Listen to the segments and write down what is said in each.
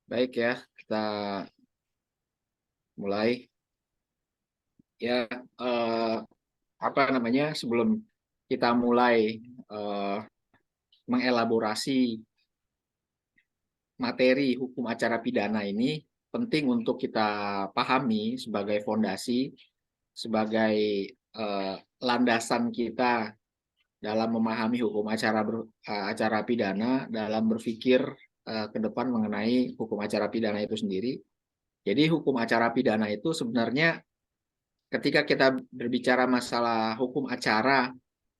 Baik ya, kita mulai ya. eh, Apa namanya? Sebelum kita mulai eh, mengelaborasi materi hukum acara pidana ini, penting untuk kita pahami sebagai fondasi, sebagai landasan kita dalam memahami hukum acara pidana, dalam berpikir ke depan mengenai hukum acara pidana itu sendiri. Jadi hukum acara pidana itu sebenarnya ketika kita berbicara masalah hukum acara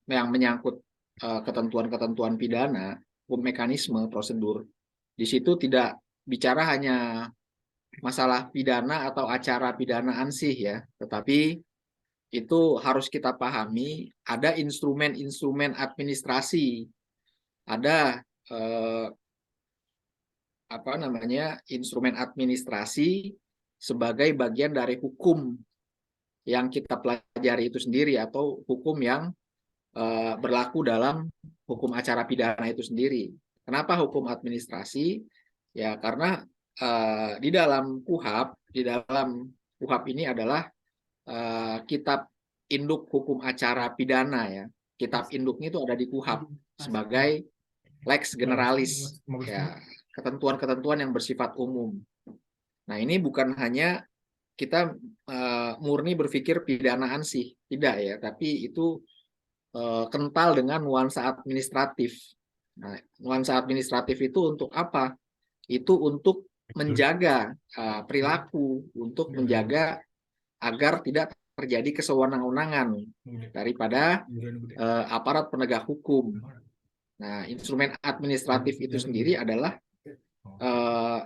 yang menyangkut ketentuan-ketentuan pidana, hukum mekanisme, prosedur, di situ tidak bicara hanya masalah pidana atau acara pidana ansih ya, tetapi itu harus kita pahami ada instrumen-instrumen administrasi, ada eh, apa namanya instrumen administrasi sebagai bagian dari hukum yang kita pelajari itu sendiri atau hukum yang berlaku dalam hukum acara pidana itu sendiri. Kenapa hukum administrasi? Ya karena di dalam KUHP ini adalah kitab induk hukum acara pidana ya. Kitab induknya itu ada di KUHP sebagai lex generalis ya, ketentuan-ketentuan yang bersifat umum. Nah, ini bukan hanya kita murni berpikir pidanaan sih, tidak ya, tapi itu kental dengan nuansa administratif. Nah, nuansa administratif itu untuk apa? Itu untuk menjaga perilaku, untuk menjaga agar tidak terjadi kesewenang-wenangan daripada aparat penegak hukum. Nah, instrumen administratif itu sendiri adalah uh,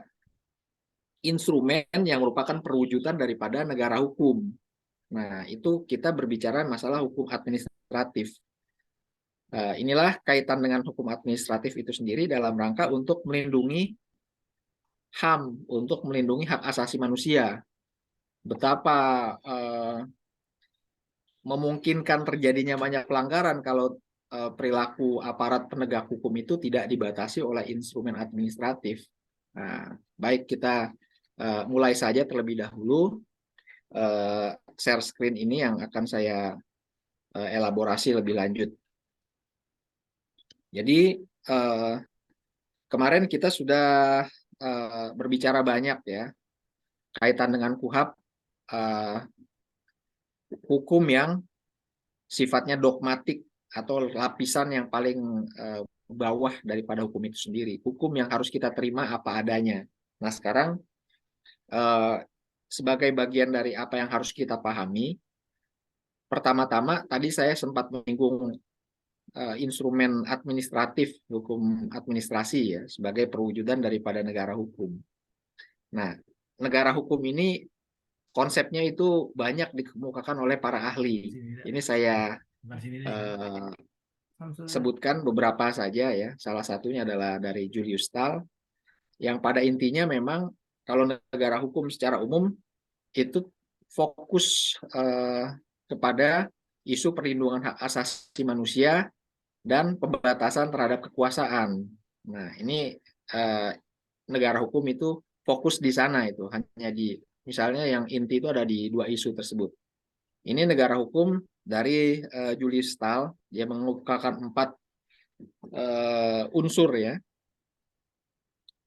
instrumen yang merupakan perwujudan daripada negara hukum. Nah, itu kita berbicara masalah hukum administratif. Inilah kaitan dengan hukum administratif itu sendiri dalam rangka untuk melindungi HAM, untuk melindungi hak asasi manusia. Betapa memungkinkan terjadinya banyak pelanggaran kalau perilaku aparat penegak hukum itu tidak dibatasi oleh instrumen administratif. Nah, baik kita mulai saja terlebih dahulu share screen ini yang akan saya elaborasi lebih lanjut. Jadi kemarin kita sudah berbicara banyak ya kaitan dengan KUHP, hukum yang sifatnya dogmatik atau lapisan yang paling bawah daripada hukum itu sendiri. Hukum yang harus kita terima apa adanya. Nah sekarang sebagai bagian dari apa yang harus kita pahami, pertama-tama tadi saya sempat menyinggung instrumen administratif, hukum administrasi ya, sebagai perwujudan daripada negara hukum. Nah, negara hukum ini konsepnya itu banyak dikemukakan oleh para ahli. Ini saya eh, sebutkan beberapa saja ya. Salah satunya adalah dari Julius Stahl, yang pada intinya memang kalau negara hukum secara umum itu fokus kepada isu perlindungan hak asasi manusia dan pembatasan terhadap kekuasaan. Nah, ini eh, negara hukum itu fokus di sana itu hanya di misalnya yang inti itu ada di dua isu tersebut. Ini negara hukum dari Julius Stahl, dia mengemukakan 4 unsur ya,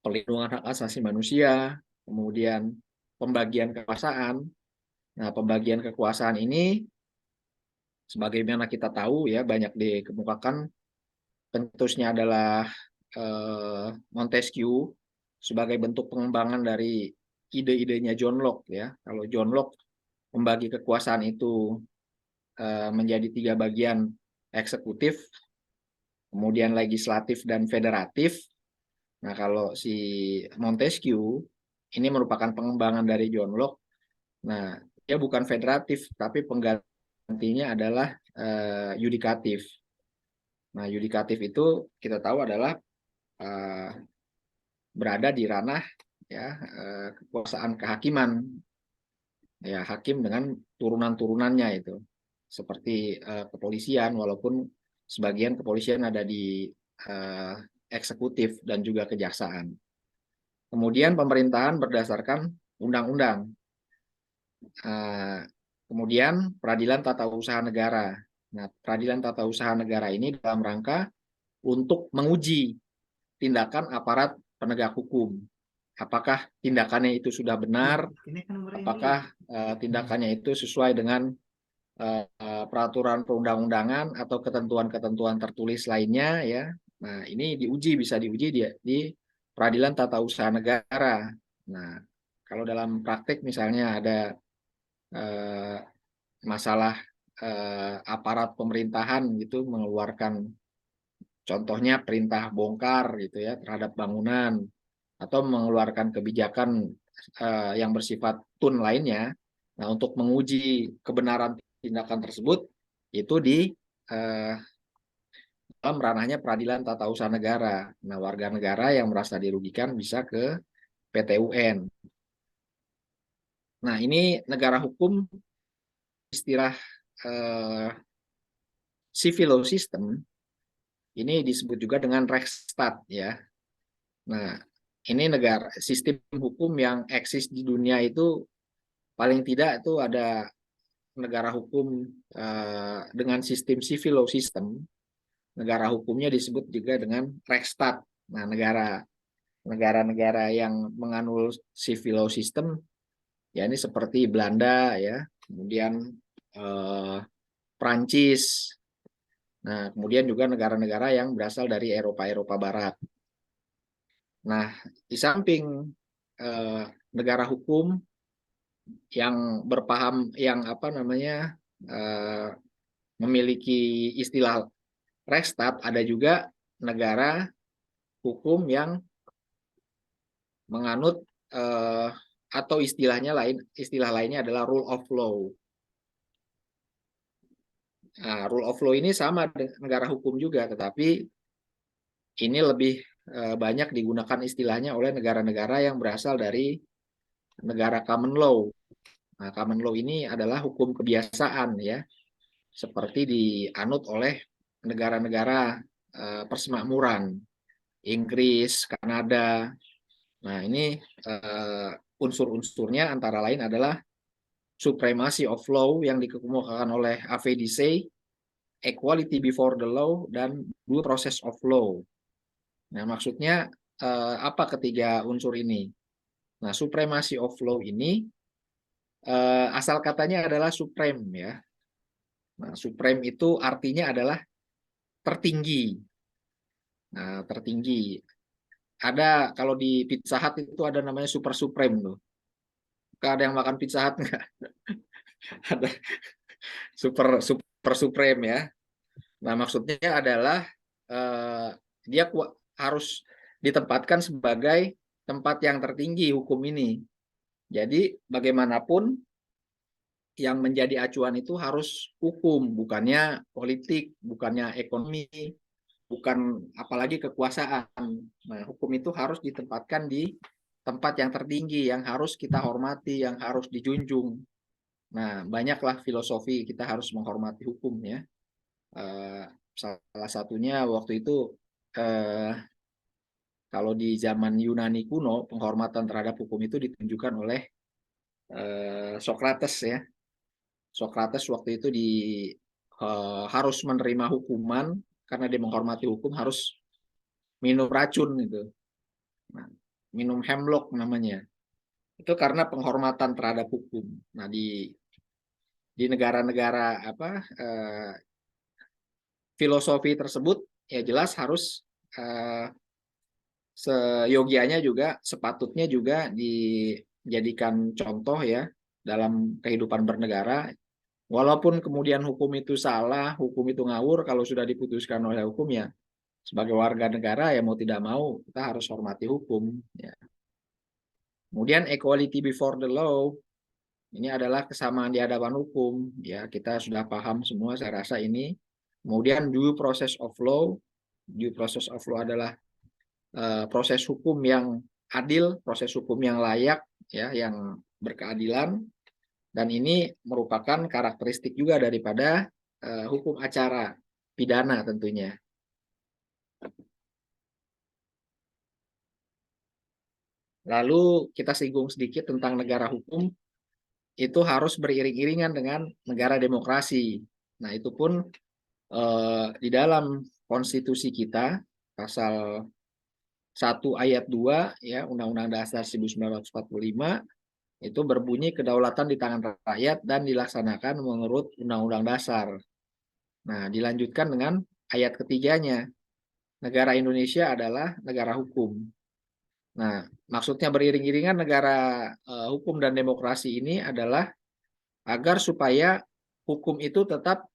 perlindungan hak asasi manusia, kemudian pembagian kekuasaan. Nah, pembagian kekuasaan ini sebagaimana kita tahu ya banyak dikemukakan, pencetusnya adalah Montesquieu sebagai bentuk pengembangan dari ide-idenya John Locke ya. Kalau John Locke membagi kekuasaan itu menjadi 3 bagian, eksekutif, kemudian legislatif dan federatif. Nah, kalau si Montesquieu ini merupakan pengembangan dari John Locke. Nah, dia bukan federatif, tapi penggantinya adalah yudikatif. Nah, yudikatif itu kita tahu adalah uh, berada di ranah ya kekuasaan kehakiman, ya hakim dengan turunan-turunannya itu, seperti kepolisian, walaupun sebagian kepolisian ada di uh, eksekutif dan juga kejaksaan. Kemudian pemerintahan berdasarkan undang-undang. Kemudian peradilan tata usaha negara. Nah, peradilan tata usaha negara ini dalam rangka untuk menguji tindakan aparat penegak hukum. Apakah tindakannya itu sudah benar? Apakah tindakannya itu sesuai dengan peraturan perundang-undangan atau ketentuan-ketentuan tertulis lainnya, ya. Nah, ini bisa diuji di peradilan tata usaha negara. Nah, kalau dalam praktik misalnya ada eh, masalah aparat pemerintahan gitu mengeluarkan contohnya perintah bongkar gitu ya terhadap bangunan atau mengeluarkan kebijakan yang bersifat tun lainnya. Nah, untuk menguji kebenaran tindakan tersebut itu di eh, dalam ranahnya peradilan tata usaha negara. Nah, warga negara yang merasa dirugikan bisa ke PT UN. Nah, ini negara hukum, istilah eh, civil law system ini disebut juga dengan Rechtsstaat, ya. Nah, ini negara sistem hukum yang eksis di dunia itu paling tidak itu ada negara hukum dengan sistem civil law system. Negara hukumnya disebut juga dengan Rechtsstaat. Nah, negara-negara yang menganut civil law system ya ini seperti Belanda, ya, kemudian eh, Prancis. Nah, kemudian juga negara-negara yang berasal dari Eropa Barat. Nah, di samping eh, negara hukum yang berpaham, yang apa namanya eh, memiliki istilah Rechtsstaat, ada juga negara hukum yang menganut atau istilah lainnya adalah rule of law. Nah, rule of law ini sama dengan negara hukum juga, tetapi ini lebih banyak digunakan istilahnya oleh negara-negara yang berasal dari negara common law. Nah, common law ini adalah hukum kebiasaan, ya, seperti dianut oleh negara-negara persemakmuran, Inggris, Kanada. Nah, ini unsur-unsurnya antara lain adalah supremacy of law yang dikemukakan oleh AVDC, equality before the law, dan due process of law. Nah, maksudnya apa ketiga unsur ini? Nah, supremacy of law ini asal katanya adalah supreme, ya. Nah, supreme itu artinya adalah tertinggi. Nah, tertinggi. Ada kalau di Pizza Hut itu ada namanya super supreme tuh. Ada yang makan Pizza Hut nggak? Ada super supreme, ya. Nah, maksudnya adalah dia harus ditempatkan sebagai tempat yang tertinggi hukum ini. Jadi bagaimanapun yang menjadi acuan itu harus hukum, bukannya politik, bukannya ekonomi, bukan apalagi kekuasaan. Nah, hukum itu harus ditempatkan di tempat yang tertinggi, yang harus kita hormati, yang harus dijunjung. Nah, banyaklah filosofi kita harus menghormati hukum, ya. Salah satunya waktu itu kalau di zaman Yunani kuno penghormatan terhadap hukum itu ditunjukkan oleh Socrates, ya. Socrates waktu itu harus menerima hukuman karena dia menghormati hukum, harus minum racun gitu. Nah, minum hemlock namanya. Itu karena penghormatan terhadap hukum. Nah, di negara-negara apa filosofi tersebut ya jelas harus seyogianya juga, sepatutnya juga dijadikan contoh, ya, dalam kehidupan bernegara. Walaupun kemudian hukum itu salah, hukum itu ngawur, kalau sudah diputuskan oleh hukum, ya sebagai warga negara ya mau tidak mau kita harus hormati hukum, ya. Kemudian equality before the law ini adalah kesamaan di hadapan hukum, ya, kita sudah paham semua saya rasa ini. Kemudian due process of law, due process of law adalah proses hukum yang adil, proses hukum yang layak, ya, yang berkeadilan, dan ini merupakan karakteristik juga daripada hukum acara pidana tentunya. Lalu kita singgung sedikit tentang negara hukum, itu harus beriring-iringan dengan negara demokrasi. Nah, itu pun di dalam konstitusi kita, pasal 1 ayat 2 ya, Undang-Undang Dasar 1945, itu berbunyi kedaulatan di tangan rakyat dan dilaksanakan menurut Undang-Undang Dasar. Nah, dilanjutkan dengan ayat ketiganya, negara Indonesia adalah negara hukum. Nah, maksudnya beriring-iringan negara hukum dan demokrasi ini adalah agar supaya hukum itu tetap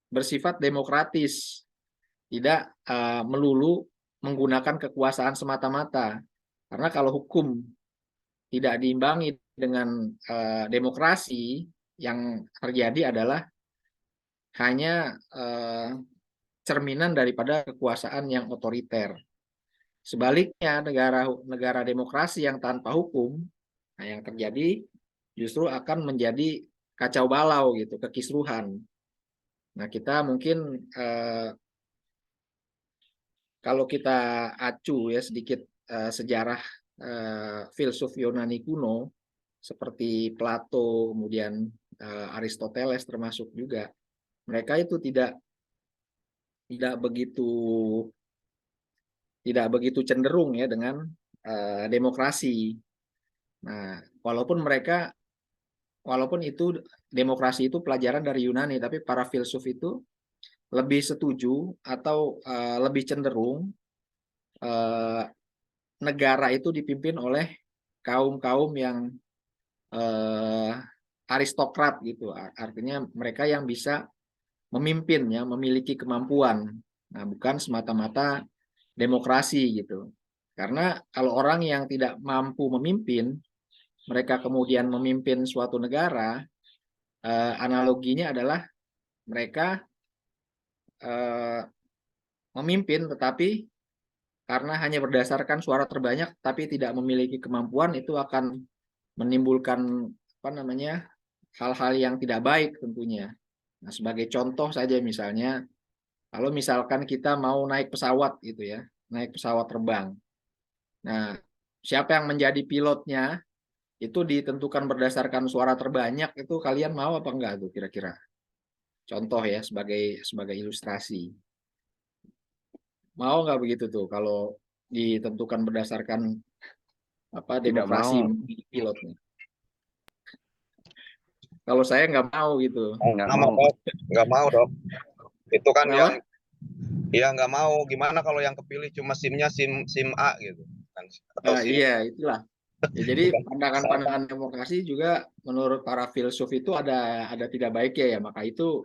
bersifat demokratis, tidak melulu menggunakan kekuasaan semata-mata. Karena kalau hukum tidak diimbangi dengan demokrasi, yang terjadi adalah hanya cerminan daripada kekuasaan yang otoriter. Sebaliknya, negara demokrasi yang tanpa hukum, nah yang terjadi justru akan menjadi kacau balau gitu, kekisruhan. Nah, kita mungkin kalau kita acu ya sedikit sejarah filsuf Yunani kuno seperti Plato, kemudian Aristoteles termasuk juga, mereka itu tidak begitu cenderung ya dengan demokrasi. Nah, walaupun itu demokrasi itu pelajaran dari Yunani, tapi para filsuf itu lebih setuju atau lebih cenderung uh, negara itu dipimpin oleh kaum-kaum yang aristokrat gitu. Artinya mereka yang bisa memimpin ya, memiliki kemampuan. Nah, bukan semata-mata demokrasi gitu. Karena kalau orang yang tidak mampu memimpin, mereka kemudian memimpin suatu negara, analoginya adalah mereka memimpin tetapi karena hanya berdasarkan suara terbanyak tapi tidak memiliki kemampuan, itu akan menimbulkan apa namanya hal-hal yang tidak baik tentunya. Nah, sebagai contoh saja misalnya, kalau misalkan kita mau naik pesawat gitu ya, naik pesawat terbang. Nah, siapa yang menjadi pilotnya itu ditentukan berdasarkan suara terbanyak, itu kalian mau apa enggak tuh kira-kira? Contoh ya sebagai ilustrasi. Mau nggak begitu tuh kalau ditentukan berdasarkan apa Tidak demokrasi mau. pilotnya? Kalau saya nggak mau gitu. Nggak Nggak mau, mau. Dok. Nggak mau, Dok. Itu kan yang Kenapa? ya nggak mau. Gimana kalau yang kepilih cuma SIM-nya SIM A gitu kan, atau Nah, SIM iya itulah. Ya, jadi bukan sama. pandangan-pandangan demokrasi juga menurut para filsuf itu ada tidak baiknya ya. Maka itu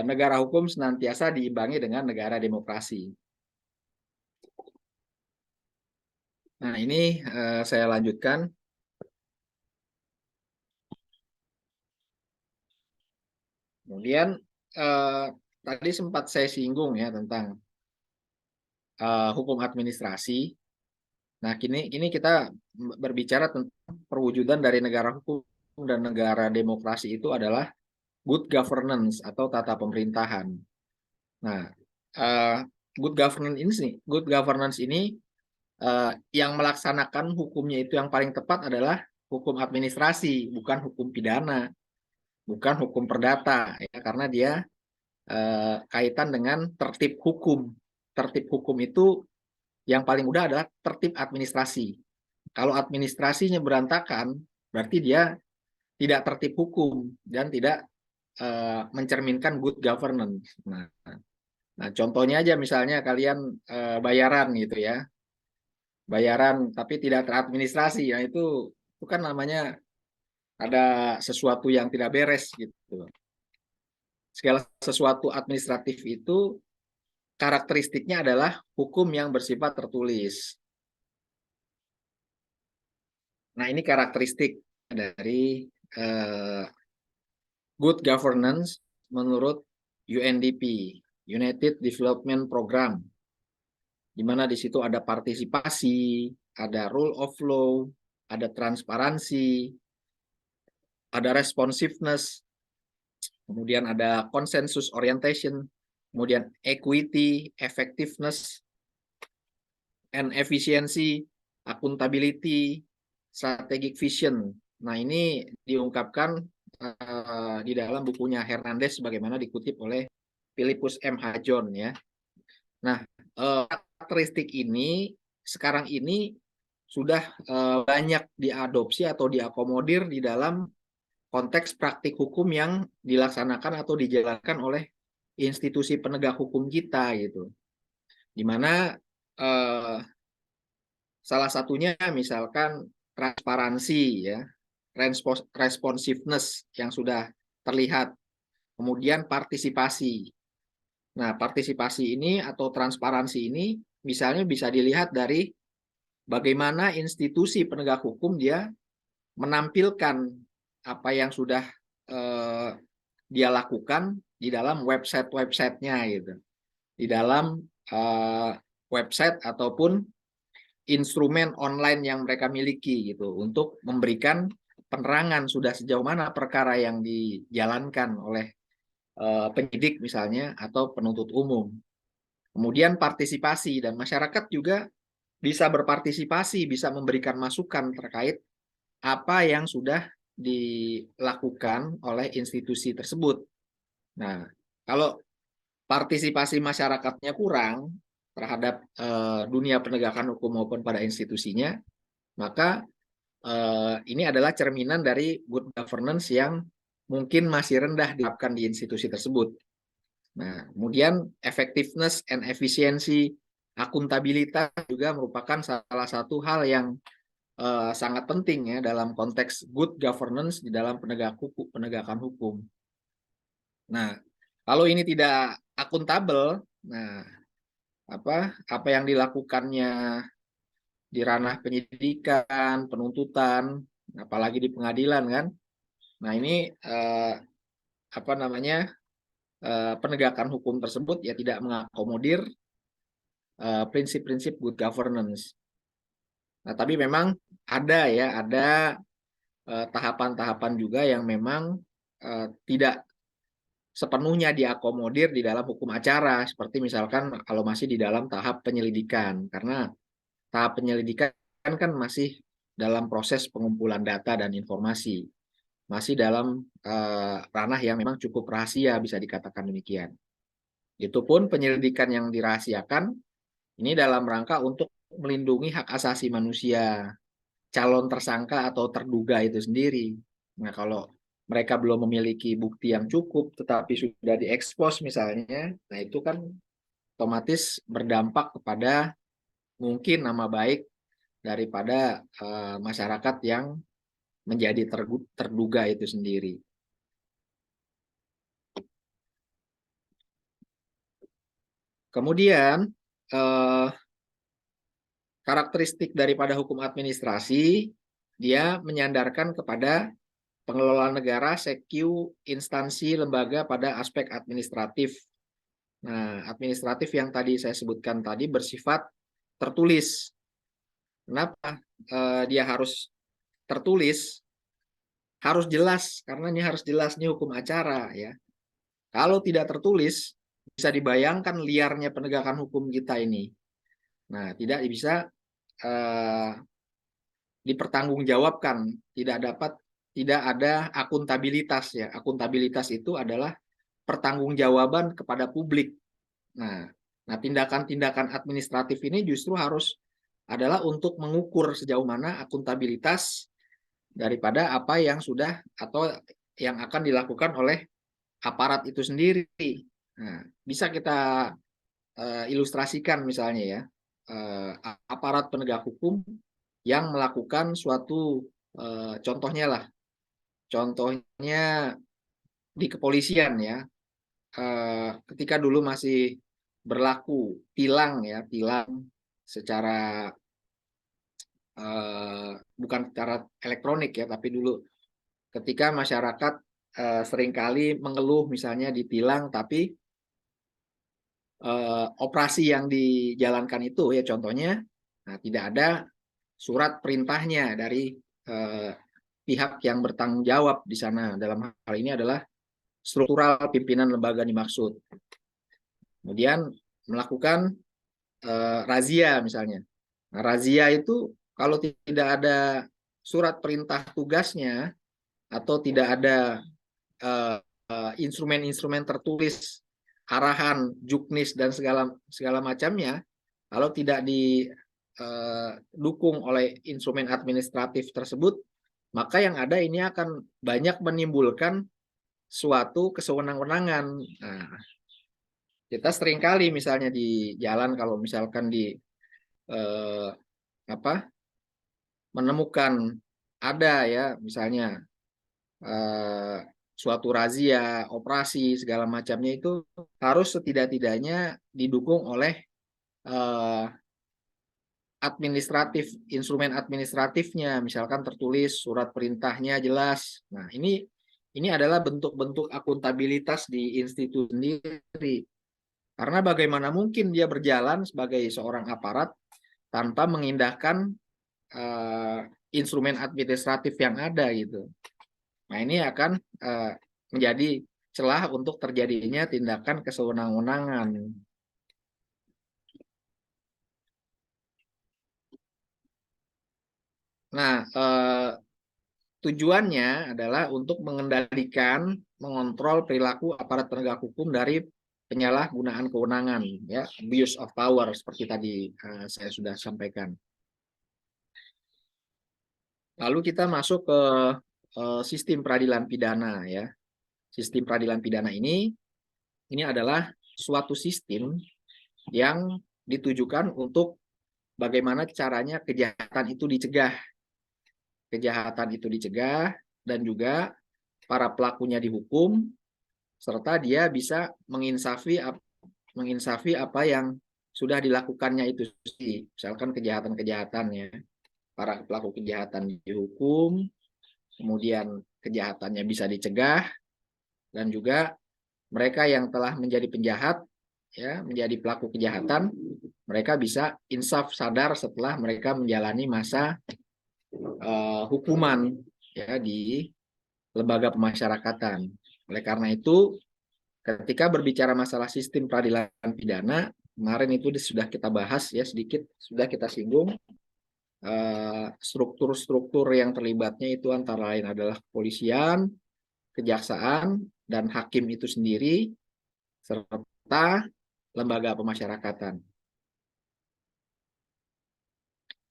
negara hukum senantiasa diimbangi dengan negara demokrasi. Nah, ini saya lanjutkan. Kemudian tadi sempat saya singgung ya tentang hukum administrasi. Nah, kini kita berbicara tentang perwujudan dari negara hukum dan negara demokrasi itu adalah good governance atau tata pemerintahan. Nah, uh, good governance ini yang melaksanakan hukumnya itu yang paling tepat adalah hukum administrasi, bukan hukum pidana, bukan hukum perdata, ya, karena dia kaitan dengan tertib hukum. Tertib hukum itu yang paling mudah adalah tertib administrasi. Kalau administrasinya berantakan, berarti dia tidak tertib hukum dan tidak mencerminkan good governance. Nah, contohnya aja misalnya kalian bayaran gitu ya, bayaran tapi tidak teradministrasi, ya itu kan namanya ada sesuatu yang tidak beres gitu. Segala sesuatu administratif itu karakteristiknya adalah hukum yang bersifat tertulis. Nah, ini karakteristik dari good governance menurut UNDP, United Development Program, di mana di situ ada partisipasi, ada rule of law, ada transparansi, ada responsiveness, kemudian ada consensus orientation, kemudian equity, effectiveness, and efficiency. accountability, strategic vision. Nah, ini diungkapkan di dalam bukunya Hernandez sebagaimana dikutip oleh Philippus M. Hajon ya. Nah, karakteristik ini sekarang ini sudah banyak diadopsi atau diakomodir di dalam konteks praktik hukum yang dilaksanakan atau dijalankan oleh institusi penegak hukum kita gitu. Di mana salah satunya misalkan transparansi ya, responsiveness yang sudah terlihat, kemudian partisipasi. Nah, partisipasi ini atau transparansi ini misalnya bisa dilihat dari bagaimana institusi penegak hukum dia menampilkan apa yang sudah dia lakukan di dalam website-websitenya gitu, di dalam website ataupun instrumen online yang mereka miliki gitu untuk memberikan penerangan sudah sejauh mana perkara yang dijalankan oleh penyidik misalnya atau penuntut umum. Kemudian partisipasi dan masyarakat juga bisa berpartisipasi, bisa memberikan masukan terkait apa yang sudah dilakukan oleh institusi tersebut. Nah, kalau partisipasi masyarakatnya kurang terhadap dunia penegakan hukum maupun pada institusinya, maka ini adalah cerminan dari good governance yang mungkin masih rendah diterapkan di institusi tersebut. Nah, kemudian effectiveness and efisiensi, akuntabilitas juga merupakan salah satu hal yang sangat penting ya dalam konteks good governance di dalam penegakan hukum. Nah, kalau ini tidak akuntabel, nah apa yang dilakukannya di ranah penyidikan, penuntutan, apalagi di pengadilan kan. Nah, ini apa namanya? Penegakan hukum tersebut ya tidak mengakomodir prinsip-prinsip good governance. Nah, tapi memang ada tahapan-tahapan juga yang memang tidak sepenuhnya diakomodir di dalam hukum acara, seperti misalkan kalau masih di dalam tahap penyelidikan, karena tahap penyelidikan kan masih dalam proses pengumpulan data dan informasi, masih dalam ranah yang memang cukup rahasia bisa dikatakan demikian. Itu pun penyelidikan yang dirahasiakan ini dalam rangka untuk melindungi hak asasi manusia calon tersangka atau terduga itu sendiri. Nah, kalau mereka belum memiliki bukti yang cukup tetapi sudah diekspos misalnya, nah itu kan otomatis berdampak kepada mungkin nama baik daripada masyarakat yang menjadi terduga itu sendiri. Kemudian karakteristik daripada hukum administrasi, dia menyandarkan kepada pengelolaan negara, secu, instansi, lembaga pada aspek administratif. Nah, administratif yang tadi saya sebutkan tadi bersifat tertulis. Kenapa dia harus tertulis? Harus jelas, karena ini harus jelas nih hukum acara ya. Kalau tidak tertulis, bisa dibayangkan liarnya penegakan hukum kita ini. Nah, tidak bisa dipertanggungjawabkan, tidak ada akuntabilitas ya. Akuntabilitas itu adalah pertanggungjawaban kepada publik. Nah, tindakan-tindakan administratif ini justru harus adalah untuk mengukur sejauh mana akuntabilitas daripada apa yang sudah atau yang akan dilakukan oleh aparat itu sendiri. Nah, bisa kita ilustrasikan misalnya ya, aparat penegak hukum yang melakukan suatu contohnya lah, contohnya di kepolisian ya, ketika dulu masih berlaku tilang ya, tilang secara bukan secara elektronik ya, tapi dulu ketika masyarakat seringkali mengeluh misalnya ditilang, tapi operasi yang dijalankan itu ya contohnya, nah, tidak ada surat perintahnya dari pihak yang bertanggung jawab di sana. Dalam hal ini adalah struktural pimpinan lembaga dimaksud. Kemudian melakukan razia misalnya. Nah, razia itu kalau tidak ada surat perintah tugasnya atau tidak ada instrumen-instrumen tertulis, arahan, juknis dan segala macamnya, kalau tidak didukung oleh instrumen administratif tersebut, maka yang ada ini akan banyak menimbulkan suatu kesewenang-wenangan. Nah, kita seringkali misalnya di jalan kalau misalkan di menemukan ada ya misalnya suatu razia, operasi segala macamnya itu harus setidak-tidaknya didukung oleh administratif, instrumen administratifnya, misalkan tertulis surat perintahnya jelas. Nah, ini adalah bentuk-bentuk akuntabilitas di institusi sendiri. Karena bagaimana mungkin dia berjalan sebagai seorang aparat tanpa mengindahkan instrumen administratif yang ada gitu. Nah, ini akan menjadi celah untuk terjadinya tindakan kesewenang-wenangan. Nah, tujuannya adalah untuk mengendalikan, mengontrol perilaku aparat penegak hukum dari penyalahgunaan kewenangan, ya, abuse of power seperti tadi saya sudah sampaikan. Lalu kita masuk ke sistem peradilan pidana, ya. Sistem peradilan pidana ini adalah suatu sistem yang ditujukan untuk bagaimana caranya kejahatan itu dicegah. Kejahatan itu dicegah dan juga para pelakunya dihukum serta dia bisa menginsafi apa yang sudah dilakukannya itu sendiri. Misalkan kejahatan-kejahatannya, para pelaku kejahatan dihukum, kemudian kejahatannya bisa dicegah dan juga mereka yang telah menjadi penjahat ya, menjadi pelaku kejahatan, mereka bisa insaf sadar setelah mereka menjalani masa hukuman ya di lembaga pemasyarakatan. Oleh karena itu, ketika berbicara masalah sistem peradilan pidana, kemarin itu sudah kita bahas ya sedikit, sudah kita singgung struktur-struktur yang terlibatnya itu antara lain adalah kepolisian, kejaksaan, dan hakim itu sendiri, serta lembaga pemasyarakatan.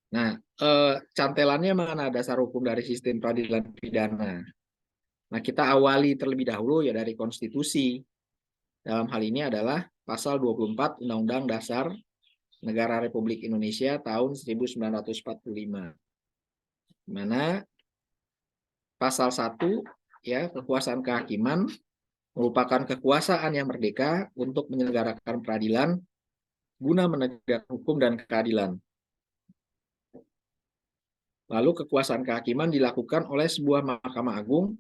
Nah, cantelannya mana dasar hukum dari sistem peradilan pidana? Nah, kita awali terlebih dahulu ya dari konstitusi. Dalam hal ini adalah pasal 24 Undang-Undang Dasar Negara Republik Indonesia tahun 1945. Di mana pasal 1 ya, kekuasaan kehakiman merupakan kekuasaan yang merdeka untuk menyelenggarakan peradilan guna menegakkan hukum dan keadilan. Lalu kekuasaan kehakiman dilakukan oleh sebuah Mahkamah Agung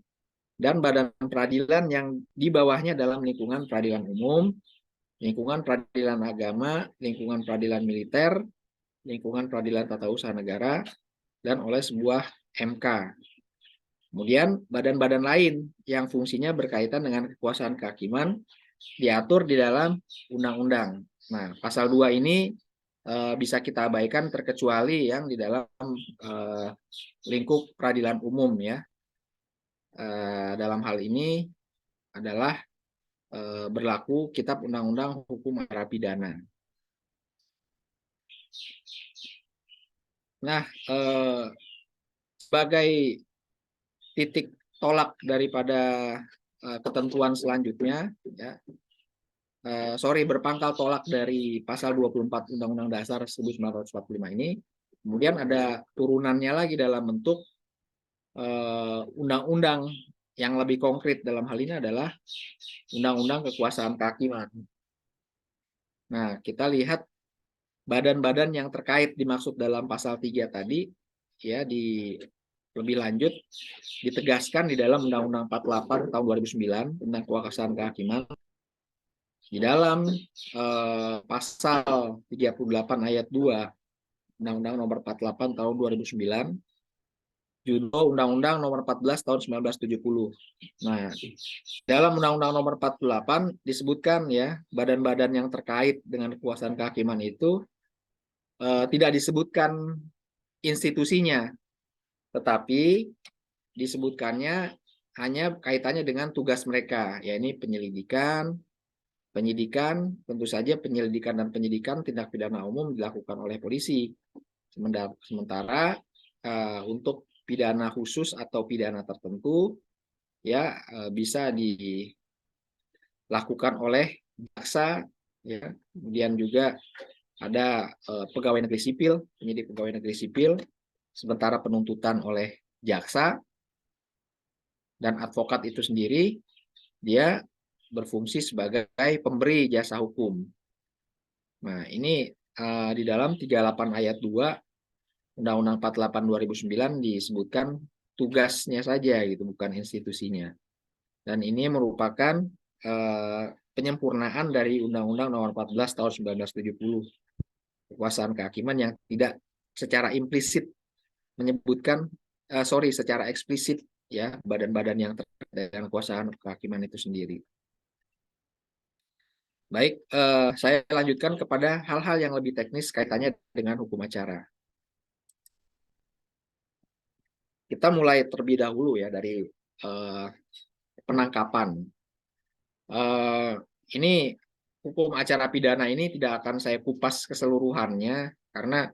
dan badan peradilan yang di bawahnya dalam lingkungan peradilan umum, lingkungan peradilan agama, lingkungan peradilan militer, lingkungan peradilan tata usaha negara, dan oleh sebuah MK. Kemudian badan-badan lain yang fungsinya berkaitan dengan kekuasaan kehakiman diatur di dalam undang-undang. Nah, pasal 2 ini bisa kita abaikan terkecuali yang di dalam lingkup peradilan umum ya. Dalam hal ini adalah berlaku Kitab Undang-Undang Hukum Acara Pidana. Nah, sebagai titik tolak daripada ketentuan selanjutnya, ya, berpangkal tolak dari pasal 24 Undang-Undang Dasar 1945 ini, kemudian ada turunannya lagi dalam bentuk undang-undang yang lebih konkret dalam hal ini adalah Undang-Undang Kekuasaan Kehakiman. Nah, kita lihat badan-badan yang terkait dimaksud dalam pasal 3 tadi, ya, lebih lanjut ditegaskan di dalam Undang-Undang 48 tahun 2009 tentang kekuasaan kehakiman. Di dalam pasal 38 ayat 2 Undang-Undang nomor 48 tahun 2009, judul Undang-Undang nomor 14 tahun 1970. Nah, dalam Undang-Undang nomor 48 disebutkan ya, badan-badan yang terkait dengan kekuasaan kehakiman itu tidak disebutkan institusinya, tetapi disebutkannya hanya kaitannya dengan tugas mereka, yakni penyelidikan, penyidikan, tentu saja penyelidikan dan penyidikan tindak pidana umum dilakukan oleh polisi. Sementara untuk pidana khusus atau pidana tertentu ya bisa dilakukan oleh jaksa, ya. Kemudian juga ada pegawai negeri sipil, penyidik pegawai negeri sipil, sementara penuntutan oleh jaksa, dan advokat itu sendiri dia berfungsi sebagai pemberi jasa hukum. Nah, ini di dalam 38 ayat 2 Undang-Undang 48 2009 disebutkan tugasnya saja gitu, bukan institusinya. Dan ini merupakan penyempurnaan dari Undang-Undang Nomor 14 tahun 1970, kekuasaan kehakiman, yang tidak secara implisit menyebutkan secara eksplisit ya badan-badan yang terkait dengan kekuasaan kehakiman itu sendiri. Baik, saya lanjutkan kepada hal-hal yang lebih teknis kaitannya dengan hukum acara. Kita mulai terlebih dahulu ya dari penangkapan. Ini hukum acara pidana ini tidak akan saya kupas keseluruhannya karena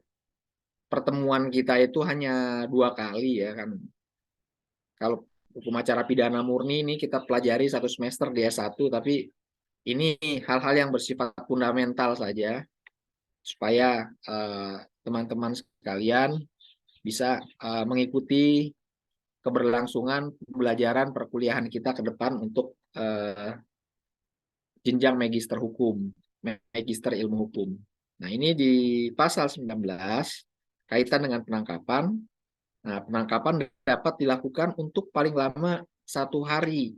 pertemuan kita itu hanya 2 kali ya kan. Kalau hukum acara pidana murni ini kita pelajari 1 semester di S1, tapi ini hal-hal yang bersifat fundamental saja supaya teman-teman sekalian bisa mengikuti keberlangsungan pembelajaran perkuliahan kita ke depan untuk jenjang magister hukum, magister ilmu hukum. Nah, ini di pasal 19 kaitan dengan penangkapan. Nah, penangkapan dapat dilakukan untuk paling lama 1 hari.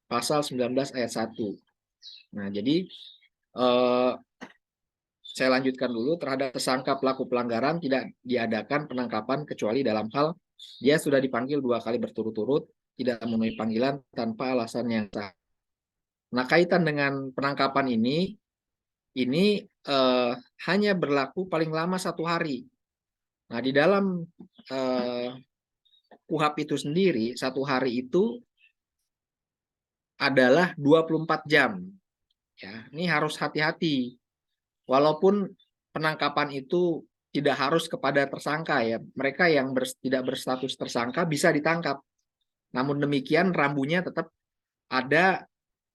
Pasal 19 ayat 1. Nah, jadi saya lanjutkan dulu. Terhadap tersangka pelaku pelanggaran tidak diadakan penangkapan kecuali dalam hal dia sudah dipanggil 2 kali berturut-turut, tidak memenuhi panggilan tanpa alasan yang sah. Nah, kaitan dengan penangkapan ini hanya berlaku paling lama 1 hari. Nah, di dalam KUHP itu sendiri, 1 hari itu adalah 24 jam. Ya, ini harus hati-hati. Walaupun penangkapan itu tidak harus kepada tersangka ya, mereka yang tidak berstatus tersangka bisa ditangkap. Namun demikian rambunya tetap ada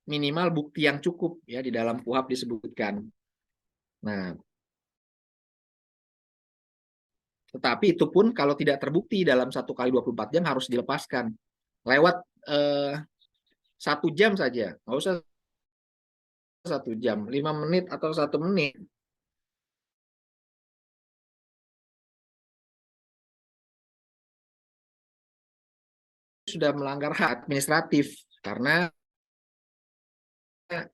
minimal bukti yang cukup ya, di dalam KUHP disebutkan. Nah, tetapi itu pun kalau tidak terbukti dalam 1 kali 24 jam harus dilepaskan. Lewat 1 jam saja, nggak usah 1 jam, 5 menit atau 1 menit sudah melanggar hak administratif, karena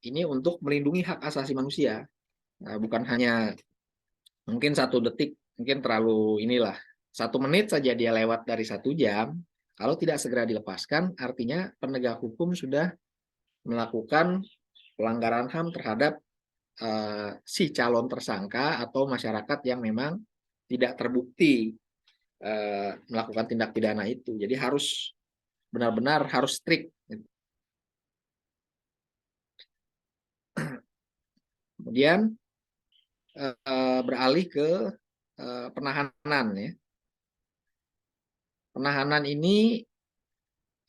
ini untuk melindungi hak asasi manusia. Nah, bukan hanya mungkin 1 detik, mungkin terlalu inilah, 1 menit saja dia lewat dari 1 jam. Kalau tidak segera dilepaskan, artinya penegak hukum sudah melakukan pelanggaran HAM terhadap si calon tersangka atau masyarakat yang memang tidak terbukti melakukan tindak pidana itu. Jadi harus benar-benar harus strict. Kemudian beralih ke penahanan ya. Penahanan ini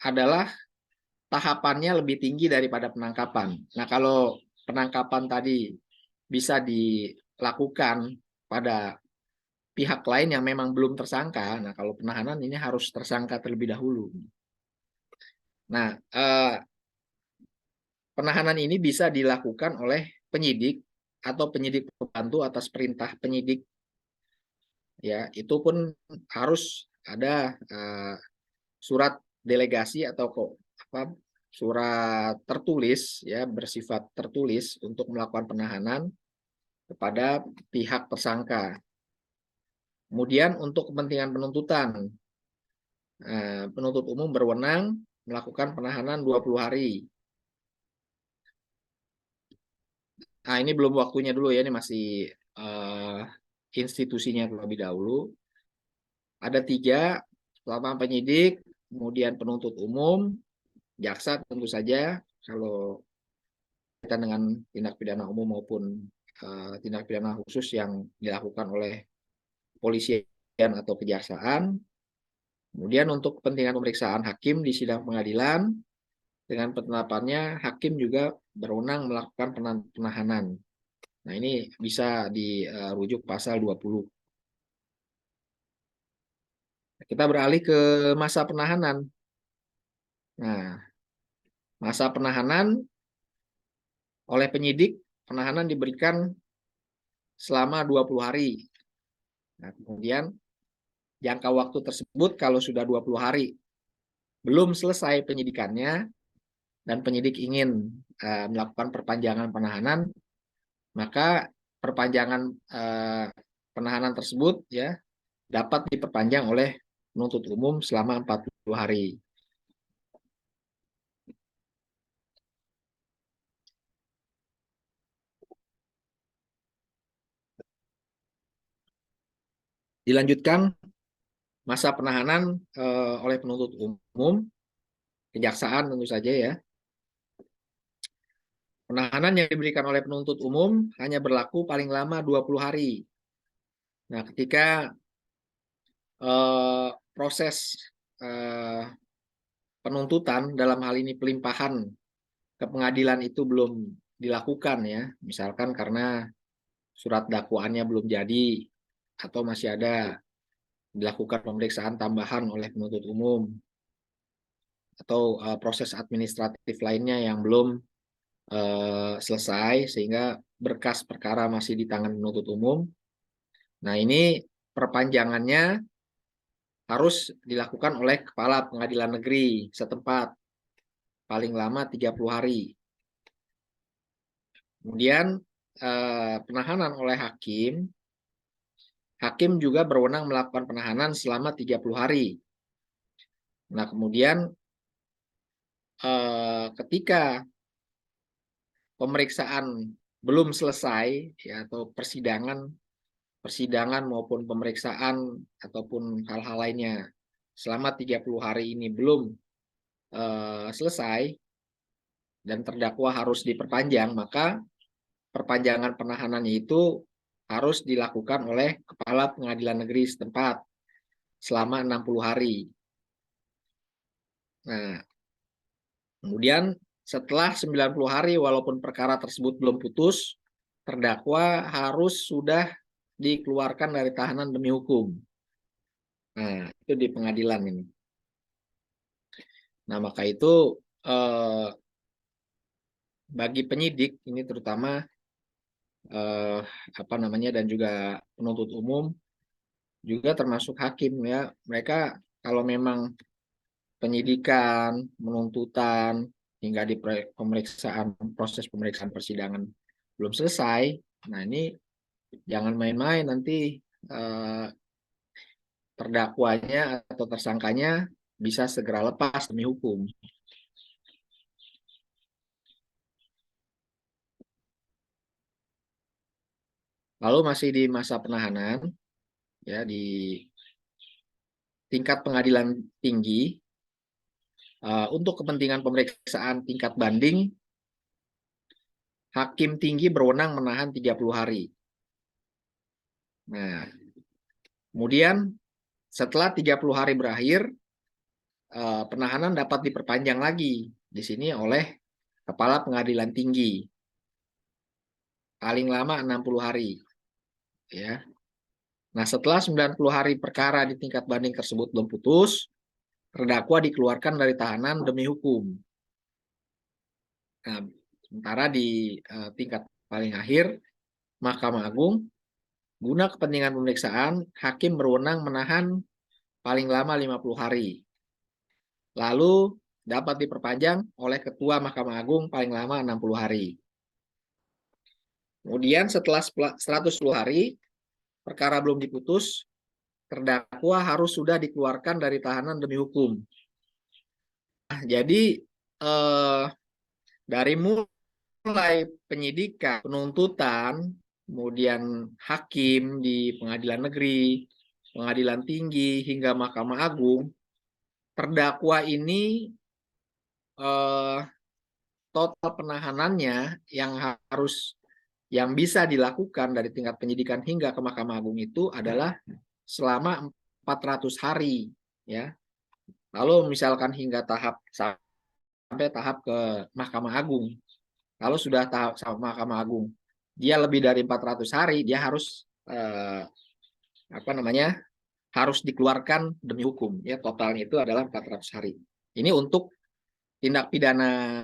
adalah tahapannya lebih tinggi daripada penangkapan. Nah, kalau penangkapan tadi bisa dilakukan pada pihak lain yang memang belum tersangka, nah kalau penahanan ini harus tersangka terlebih dahulu. Nah, penahanan ini bisa dilakukan oleh penyidik atau penyidik pembantu atas perintah penyidik. Ya, itu pun harus ada surat delegasi atau surat tertulis ya, bersifat tertulis untuk melakukan penahanan kepada pihak tersangka. Kemudian untuk kepentingan penuntutan, penuntut umum berwenang melakukan penahanan 20 hari. Nah, ini belum waktunya dulu ya, ini masih institusinya terlebih dahulu. ada 3, pertama penyidik, kemudian penuntut umum, jaksa tentu saja kalau kita dengan tindak pidana umum maupun tindak pidana khusus yang dilakukan oleh kepolisian atau kejaksaan. Kemudian untuk kepentingan pemeriksaan hakim di sidang pengadilan, dengan penetapannya hakim juga berwenang melakukan penahanan. Nah, ini bisa dirujuk pasal 20. Kita beralih ke masa penahanan. Nah, masa penahanan oleh penyidik, penahanan diberikan selama 20 hari. Nah, kemudian jangka waktu tersebut kalau sudah 20 hari belum selesai penyidikannya dan penyidik ingin melakukan perpanjangan penahanan, maka perpanjangan penahanan tersebut ya dapat diperpanjang oleh penuntut umum selama 40 hari. Dilanjutkan masa penahanan oleh penuntut umum, kejaksaan tentu saja ya. Penahanan yang diberikan oleh penuntut umum hanya berlaku paling lama 20 hari. Nah, ketika proses penuntutan dalam hal ini pelimpahan ke pengadilan itu belum dilakukan ya, misalkan karena surat dakwaannya belum jadi atau masih ada dilakukan pemeriksaan tambahan oleh penuntut umum atau proses administratif lainnya yang belum selesai sehingga berkas perkara masih di tangan penuntut umum. Nah, ini perpanjangannya harus dilakukan oleh kepala pengadilan negeri setempat paling lama 30 hari. Kemudian penahanan oleh hakim juga berwenang melakukan penahanan selama 30 hari. Nah, kemudian ketika pemeriksaan belum selesai ya, atau persidangan maupun pemeriksaan ataupun hal-hal lainnya selama 30 hari ini belum selesai dan terdakwa harus diperpanjang, maka perpanjangan penahanannya itu harus dilakukan oleh kepala pengadilan negeri setempat selama 60 hari. Nah, kemudian setelah 90 hari walaupun perkara tersebut belum putus, terdakwa harus sudah dikeluarkan dari tahanan demi hukum. Nah, itu di pengadilan ini. Nah, maka itu bagi penyidik ini terutama dan juga penuntut umum juga termasuk hakim ya, mereka kalau memang penyidikan, penuntutan hingga di proses pemeriksaan persidangan belum selesai, nah ini jangan main-main, nanti terdakwanya atau tersangkanya bisa segera lepas demi hukum. Lalu masih di masa penahanan, ya di tingkat pengadilan tinggi, untuk kepentingan pemeriksaan tingkat banding, hakim tinggi berwenang menahan 30 hari. Nah, kemudian setelah 30 hari berakhir, penahanan dapat diperpanjang lagi di sini oleh kepala pengadilan tinggi. Paling lama 60 hari. Ya. Nah, setelah 90 hari perkara di tingkat banding tersebut belum putus, terdakwa dikeluarkan dari tahanan demi hukum. Nah, sementara di tingkat paling akhir, Mahkamah Agung, guna kepentingan pemeriksaan, hakim berwenang menahan paling lama 50 hari. Lalu dapat diperpanjang oleh Ketua Mahkamah Agung paling lama 60 hari. Kemudian setelah 110 hari, perkara belum diputus, terdakwa harus sudah dikeluarkan dari tahanan demi hukum. Nah, jadi dari mulai penyidikan, penuntutan, kemudian hakim di pengadilan negeri, pengadilan tinggi, hingga Mahkamah Agung, terdakwa ini total penahanannya yang bisa dilakukan dari tingkat penyidikan hingga ke Mahkamah Agung itu adalah selama 400 hari, ya. Lalu misalkan hingga sampai tahap ke Mahkamah Agung. Kalau sudah tahap sama Mahkamah Agung, dia lebih dari 400 hari, dia harus harus dikeluarkan demi hukum, ya. Totalnya itu adalah 400 hari. Ini untuk tindak pidana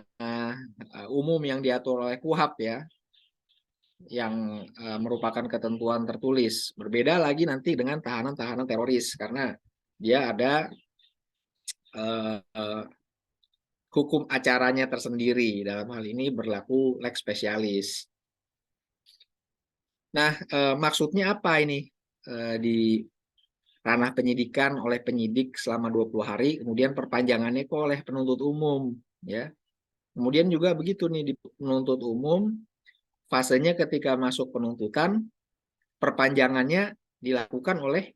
umum yang diatur oleh KUHP, ya, yang merupakan ketentuan tertulis. Berbeda lagi nanti dengan tahanan-tahanan teroris, karena dia ada hukum acaranya tersendiri. Dalam hal ini berlaku lex specialis. Nah, maksudnya apa ini di ranah penyidikan oleh penyidik selama 20 hari, kemudian perpanjangannya kok oleh penuntut umum, ya. Kemudian juga begitu nih, di penuntut umum, fasenya ketika masuk penuntutan, perpanjangannya dilakukan oleh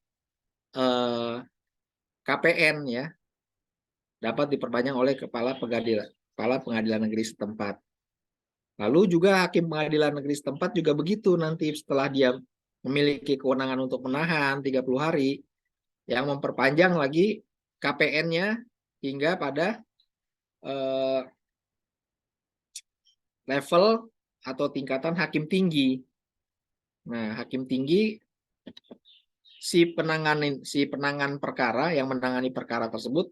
KPN, ya, dapat diperpanjang oleh kepala pengadilan negeri setempat. Lalu juga hakim pengadilan negeri setempat juga begitu, nanti setelah dia memiliki kewenangan untuk menahan 30 hari, yang memperpanjang lagi KPN-nya hingga pada level atau tingkatan hakim tinggi. Nah, hakim tinggi si penangan perkara yang menangani perkara tersebut,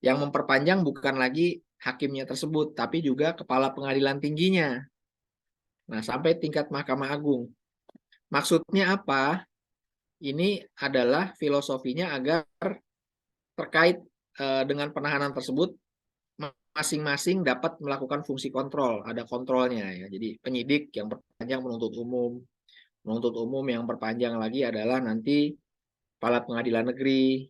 yang memperpanjang bukan lagi hakimnya tersebut, tapi juga kepala pengadilan tingginya. Nah, sampai tingkat Mahkamah Agung. Maksudnya apa? Ini adalah filosofinya agar terkait dengan penahanan tersebut, masing-masing dapat melakukan fungsi kontrol, ada kontrolnya, ya. Jadi penyidik yang perpanjang penuntut umum yang perpanjang lagi adalah nanti kepala pengadilan negeri.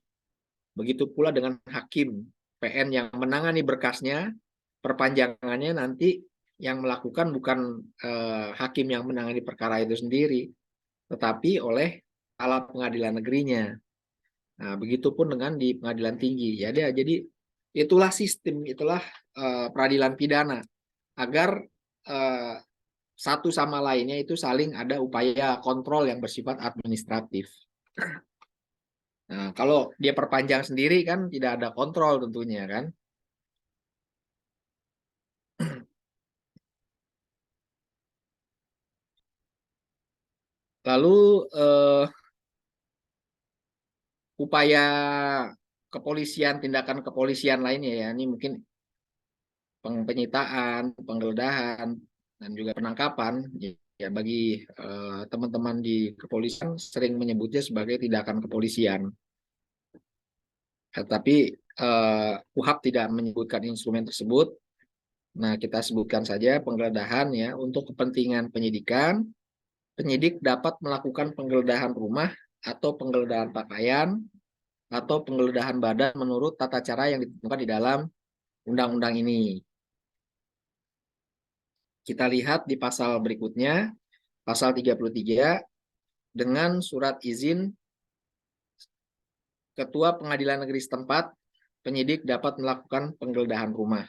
Begitu pula dengan hakim PN yang menangani berkasnya, perpanjangannya nanti yang melakukan bukan hakim yang menangani perkara itu sendiri, tetapi oleh kepala pengadilan negerinya. Nah, begitupun dengan di pengadilan tinggi. Jadi itulah sistem, itulah peradilan pidana, agar satu sama lainnya itu saling ada upaya kontrol yang bersifat administratif. Nah, kalau dia perpanjang sendiri kan tidak ada kontrol tentunya, kan. Lalu upaya kepolisian, tindakan kepolisian lainnya, ya, ini mungkin penyitaan, penggeledahan, dan juga penangkapan, ya, bagi teman-teman di kepolisian sering menyebutnya sebagai tindakan kepolisian. Tapi KUHP tidak menyebutkan instrumen tersebut. Nah, kita sebutkan saja penggeledahan, ya, untuk kepentingan penyidikan. Penyidik dapat melakukan penggeledahan rumah atau penggeledahan pakaian atau penggeledahan badan menurut tata cara yang ditentukan di dalam undang-undang ini. Kita lihat di pasal berikutnya, pasal 33, dengan surat izin Ketua Pengadilan Negeri setempat, penyidik dapat melakukan penggeledahan rumah.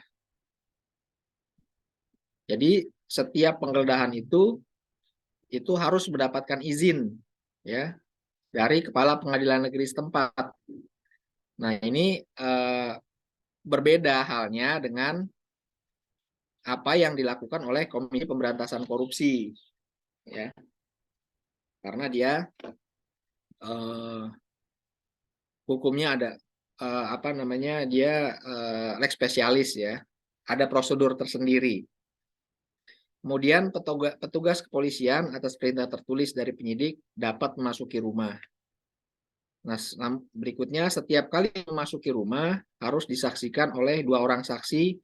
Jadi setiap penggeledahan itu harus mendapatkan izin, ya, dari Kepala Pengadilan Negeri setempat. Nah, ini berbeda halnya dengan apa yang dilakukan oleh Komisi Pemberantasan Korupsi, ya, karena dia hukumnya ada dia lex spesialis, ya, ada prosedur tersendiri. Kemudian petugas kepolisian atas perintah tertulis dari penyidik dapat memasuki rumah. Nah, berikutnya, setiap kali memasuki rumah harus disaksikan oleh 2 orang saksi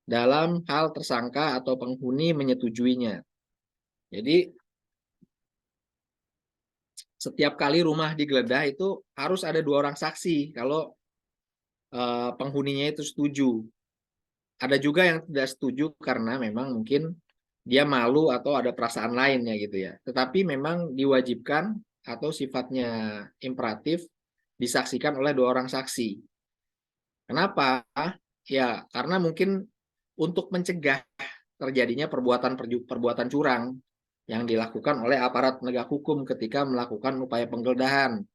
dalam hal tersangka atau penghuni menyetujuinya. Jadi setiap kali rumah digeledah itu harus ada 2 orang saksi kalau penghuninya itu setuju. Ada juga yang tidak setuju karena memang mungkin dia malu atau ada perasaan lainnya, gitu, ya. Tetapi memang diwajibkan atau sifatnya imperatif disaksikan oleh 2 orang saksi. Kenapa? Ya, karena mungkin untuk mencegah terjadinya perbuatan curang yang dilakukan oleh aparat penegak hukum ketika melakukan upaya penggeledahan.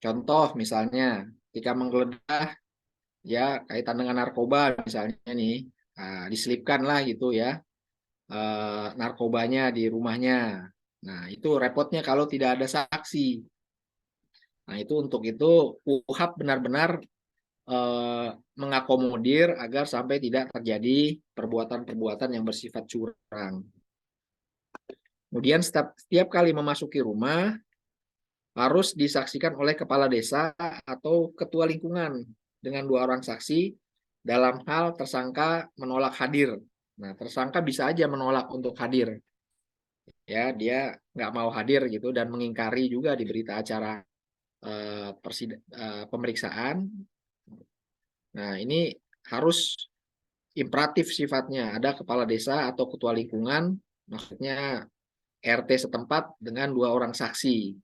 Contoh misalnya, ketika menggeledah ya kaitan dengan narkoba misalnya nih, diselipkan lah gitu ya narkobanya di rumahnya. Nah, itu repotnya kalau tidak ada saksi. Nah, itu untuk itu UHAP benar-benar mengakomodir agar sampai tidak terjadi perbuatan-perbuatan yang bersifat curang. Kemudian setiap kali memasuki rumah harus disaksikan oleh kepala desa atau ketua lingkungan dengan 2 orang saksi dalam hal tersangka menolak hadir. Nah, tersangka bisa aja menolak untuk hadir. Ya, dia nggak mau hadir gitu dan mengingkari juga di berita acara pemeriksaan. Nah, ini harus imperatif sifatnya. Ada kepala desa atau ketua lingkungan, maksudnya RT setempat dengan 2 orang saksi.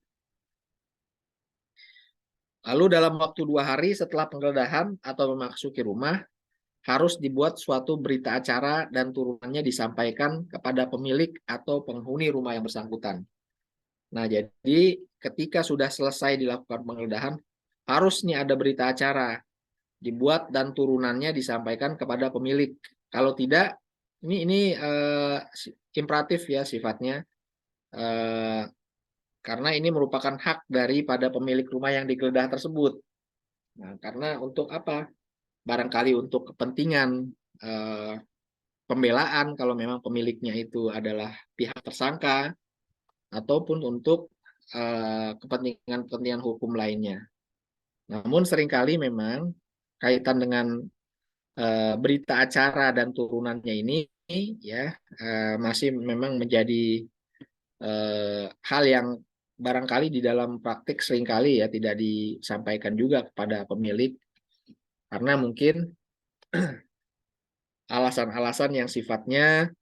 Lalu dalam waktu 2 hari setelah penggeledahan atau memasuki rumah, harus dibuat suatu berita acara dan turunannya disampaikan kepada pemilik atau penghuni rumah yang bersangkutan. Nah, jadi ketika sudah selesai dilakukan penggeledahan, harus nih ada berita acara dibuat dan turunannya disampaikan kepada pemilik. Kalau tidak, ini imperatif ya sifatnya, karena ini merupakan hak daripada pemilik rumah yang digeledah tersebut. Nah, karena untuk apa? Barangkali untuk kepentingan pembelaan kalau memang pemiliknya itu adalah pihak tersangka, ataupun untuk kepentingan-kepentingan hukum lainnya. Namun seringkali memang kaitan dengan berita acara dan turunannya ini ya masih memang menjadi hal yang barangkali di dalam praktik seringkali ya tidak disampaikan juga kepada pemilik karena mungkin alasan-alasan yang sifatnya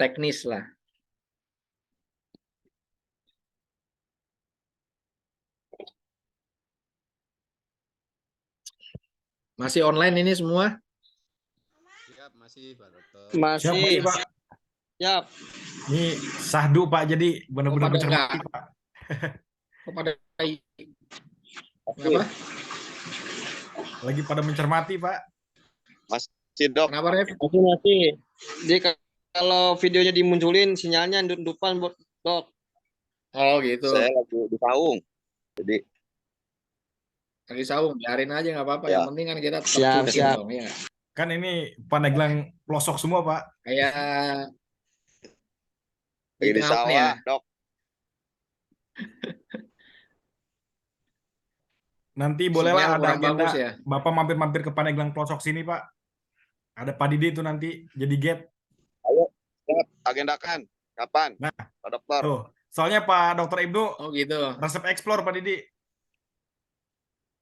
teknis lah. Masih online ini semua? Siap, masih Pak Dokter. Masih, Pak. siap. Ini sahdu Pak, jadi benar-benar mencermati Pak. Kepada Kenapa? Lagi pada mencermati Pak. Masih Dok. Kenapa Rev? Masih. Jadi kalau videonya dimunculin sinyalnya depan Dok. Oh gitu. Saya lagi di saung. Jadi Lagi saung, biarin aja nggak apa-apa. Ya. Yang penting kan kita Siap, tercunting siap. dong ya. Kan ini Pandeglang pelosok semua Pak. Kayak lagi di tengah sawah, ya. Dok. Nanti bolehlah Sinyal ada kurang agenda bagus ya. Bapak mampir-mampir ke Pandeglang pelosok sini Pak. Ada Pak Didi itu nanti jadi gate. Ayo, siap. Agendakan. Kapan? Nah, Pak Dokter. tuh. Soalnya Pak Dokter Ibnu Oh gitu. resep explore Pak Didi.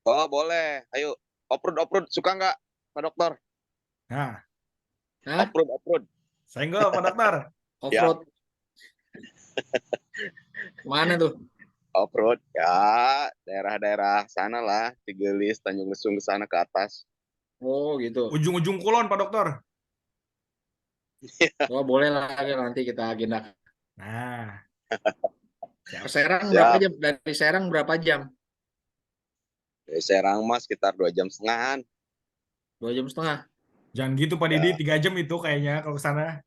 Oh, boleh. Ayo. Oprud. Suka nggak, Pak Dokter? Nah, Hah? Oprud. senggol Pak Dokter. Off-road. Mana tuh? Oprud. Ya, daerah-daerah sana lah. Cigelis, Tanjung Lesung ke sana ke atas. Oh gitu. Ujung-ujung kulon Pak Dokter. Oh boleh lah nanti kita agenda. Nah, Ke Serang Siap. berapa jam? Dari Serang berapa jam? Dari Serang mas sekitar 2,5 jam. 2,5 jam. jangan gitu Pak Didi, 3 jam itu kayaknya kalau ke sana.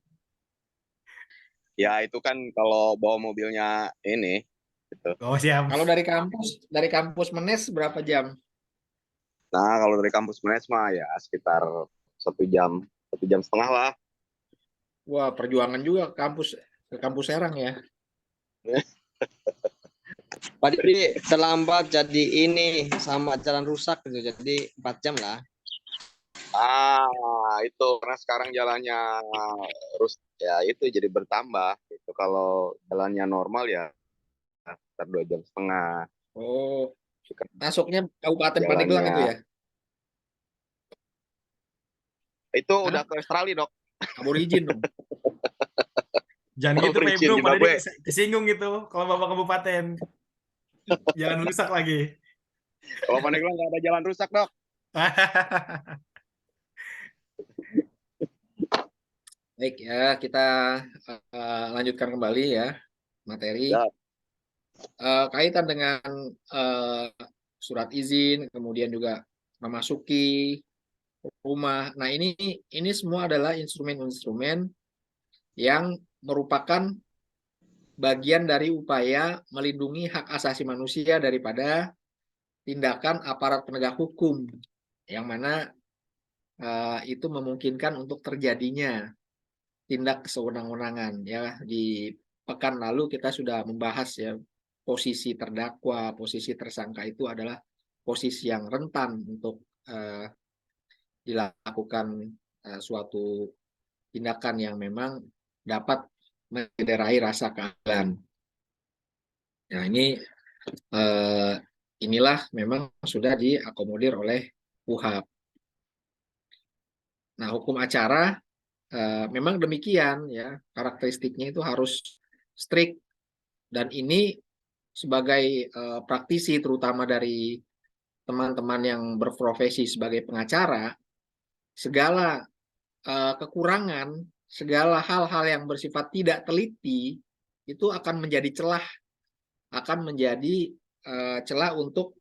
Ya itu kan kalau bawa mobilnya ini. Gitu. Oh siap. Kalau dari kampus Menes berapa jam? Nah kalau dari kampus Menes mah ya sekitar 1 jam, 1,5 jam lah. Wah perjuangan juga ke kampus Serang ya. Pak Didi terlambat jadi ini sama jalan rusak gitu. Jadi 4 jam lah. Itu karena sekarang jalannya terus ya itu jadi bertambah. Itu kalau jalannya normal ya sekitar 2,5 jam. Oh, masuknya Kabupaten Jalannya- Pandeglang itu ya? Itu Hah? udah ke Australia Dok. Aborigin dong. Jangan Oh, gitu Pak berizin Ibnu, Pak Didi Zimbabwe. kesinggung gitu kalau Bapak kabupaten. Jalan rusak lagi. Kalau Pandeglang nggak ada jalan rusak, Dok. Baik ya, kita lanjutkan kembali ya materi. Ya. Kaitan dengan surat izin, kemudian juga memasuki rumah. Nah, ini semua adalah instrumen-instrumen yang merupakan bagian dari upaya melindungi hak asasi manusia daripada tindakan aparat penegak hukum, yang mana itu memungkinkan untuk terjadinya tindak sewenang-wenangan. Ya, di pekan lalu kita sudah membahas ya, posisi terdakwa, posisi tersangka itu adalah posisi yang rentan untuk dilakukan suatu tindakan yang memang dapat mencederai rasa keadilan. Nah, inilah memang sudah diakomodir oleh KUHP. Nah, hukum acara memang demikian ya, karakteristiknya itu harus strict, dan ini sebagai praktisi terutama dari teman-teman yang berprofesi sebagai pengacara, segala kekurangan, segala hal-hal yang bersifat tidak teliti itu akan menjadi celah, akan menjadi celah untuk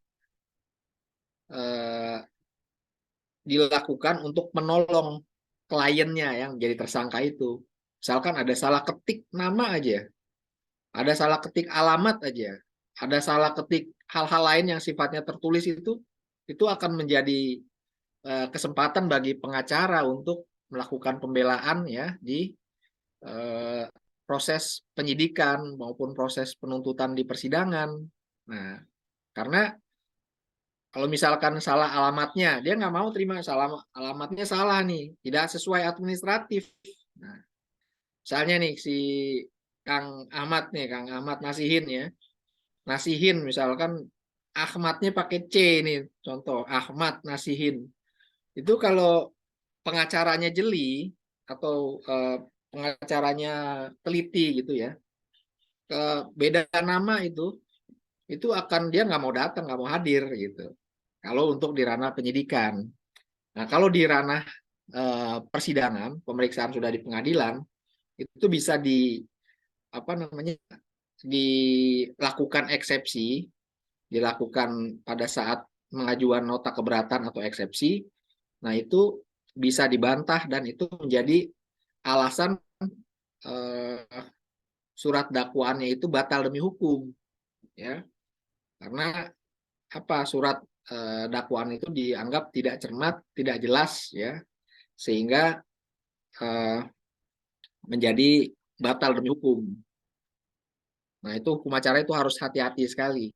dilakukan untuk menolong kliennya yang jadi tersangka itu. Misalkan ada salah ketik nama aja, ada salah ketik alamat aja, ada salah ketik hal-hal lain yang sifatnya tertulis, itu akan menjadi kesempatan bagi pengacara untuk melakukan pembelaan ya di proses penyidikan maupun proses penuntutan di persidangan. Nah, karena kalau misalkan salah alamatnya, dia nggak mau terima salah alamatnya, salah nih, tidak sesuai administratif. Nah, misalnya nih si Kang Ahmad Nasihin ya, Nasihin misalkan Ahmadnya pakai C nih, contoh Ahmad Nasihin. Itu kalau pengacaranya jeli atau pengacaranya teliti gitu ya, beda nama itu akan dia nggak mau datang, nggak mau hadir gitu. Kalau untuk di ranah penyidikan. Nah, kalau di ranah persidangan, pemeriksaan sudah di pengadilan, itu bisa dilakukan eksepsi, dilakukan pada saat mengajukan nota keberatan atau eksepsi. Nah, itu bisa dibantah dan itu menjadi alasan surat dakwaannya itu batal demi hukum, ya. Karena surat dakwaan itu dianggap tidak cermat, tidak jelas, ya, sehingga menjadi batal demi hukum. Nah, itu hukum acara itu harus hati-hati sekali.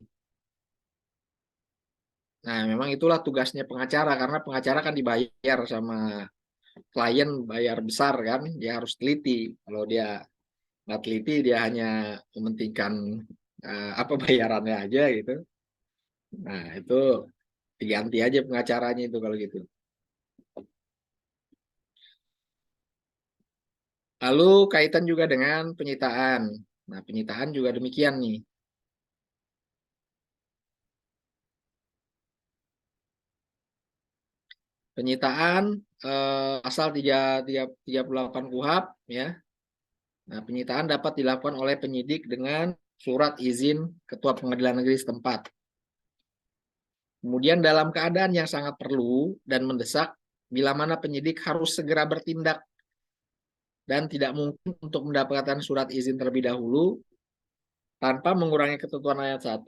Nah, memang itulah tugasnya pengacara, karena pengacara kan dibayar sama klien, bayar besar kan, dia harus teliti. Kalau dia nggak teliti, dia hanya mementingkan bayarannya aja gitu. Nah, itu diganti aja pengacaranya itu kalau gitu. Lalu kaitan juga dengan penyitaan. Nah, penyitaan juga demikian nih. Penyitaan pasal 338 KUHP ya. Nah, penyitaan dapat dilakukan oleh penyidik dengan surat izin Ketua Pengadilan Negeri setempat. Kemudian dalam keadaan yang sangat perlu dan mendesak, bila mana penyidik harus segera bertindak dan tidak mungkin untuk mendapatkan surat izin terlebih dahulu, tanpa mengurangi ketentuan ayat 1,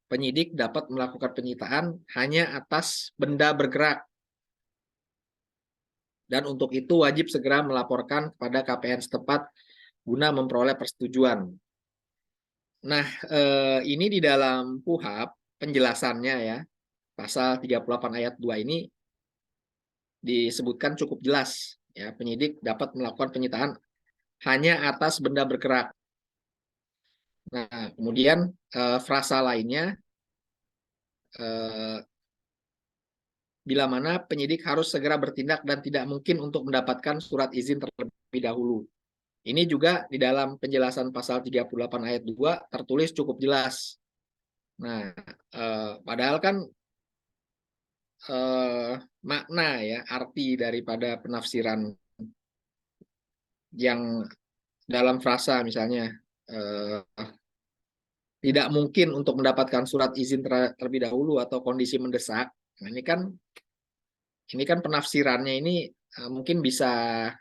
penyidik dapat melakukan penyitaan hanya atas benda bergerak. Dan untuk itu wajib segera melaporkan kepada KPN setempat guna memperoleh persetujuan. Nah, ini di dalam KUHP penjelasannya ya, pasal 38 ayat 2 ini disebutkan cukup jelas. Ya, penyidik dapat melakukan penyitaan hanya atas benda bergerak. Nah, kemudian frasa lainnya, bila mana penyidik harus segera bertindak dan tidak mungkin untuk mendapatkan surat izin terlebih dahulu. Ini juga di dalam penjelasan pasal 38 ayat 2 tertulis cukup jelas. Nah, padahal kan makna ya, arti daripada penafsiran yang dalam frasa misalnya tidak mungkin untuk mendapatkan surat izin terlebih dahulu atau kondisi mendesak. Nah, ini kan penafsirannya ini mungkin bisa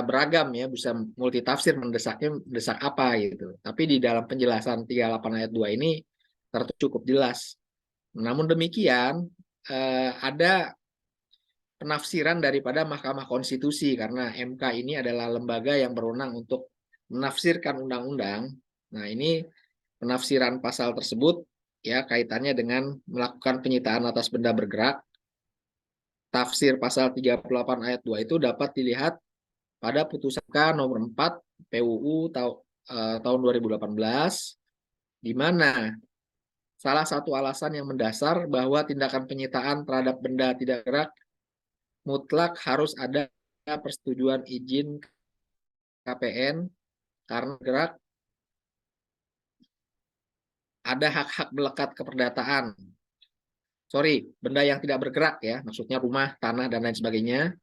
beragam ya, bisa multitafsir mendesak apa gitu. Tapi di dalam penjelasan 38 ayat 2 ini cukup jelas. Namun demikian ada penafsiran daripada Mahkamah Konstitusi karena MK ini adalah lembaga yang berwenang untuk menafsirkan undang-undang. Nah, ini penafsiran pasal tersebut ya kaitannya dengan melakukan penyitaan atas benda bergerak. Tafsir pasal 38 ayat 2 itu dapat dilihat pada putusan K nomor 4 PUU tahun 2018 di mana salah satu alasan yang mendasar bahwa tindakan penyitaan terhadap benda tidak gerak mutlak harus ada persetujuan izin KPN karena gerak ada hak-hak melekat keperdataan. Sorry, benda yang tidak bergerak ya, maksudnya rumah, tanah, dan lain sebagainya,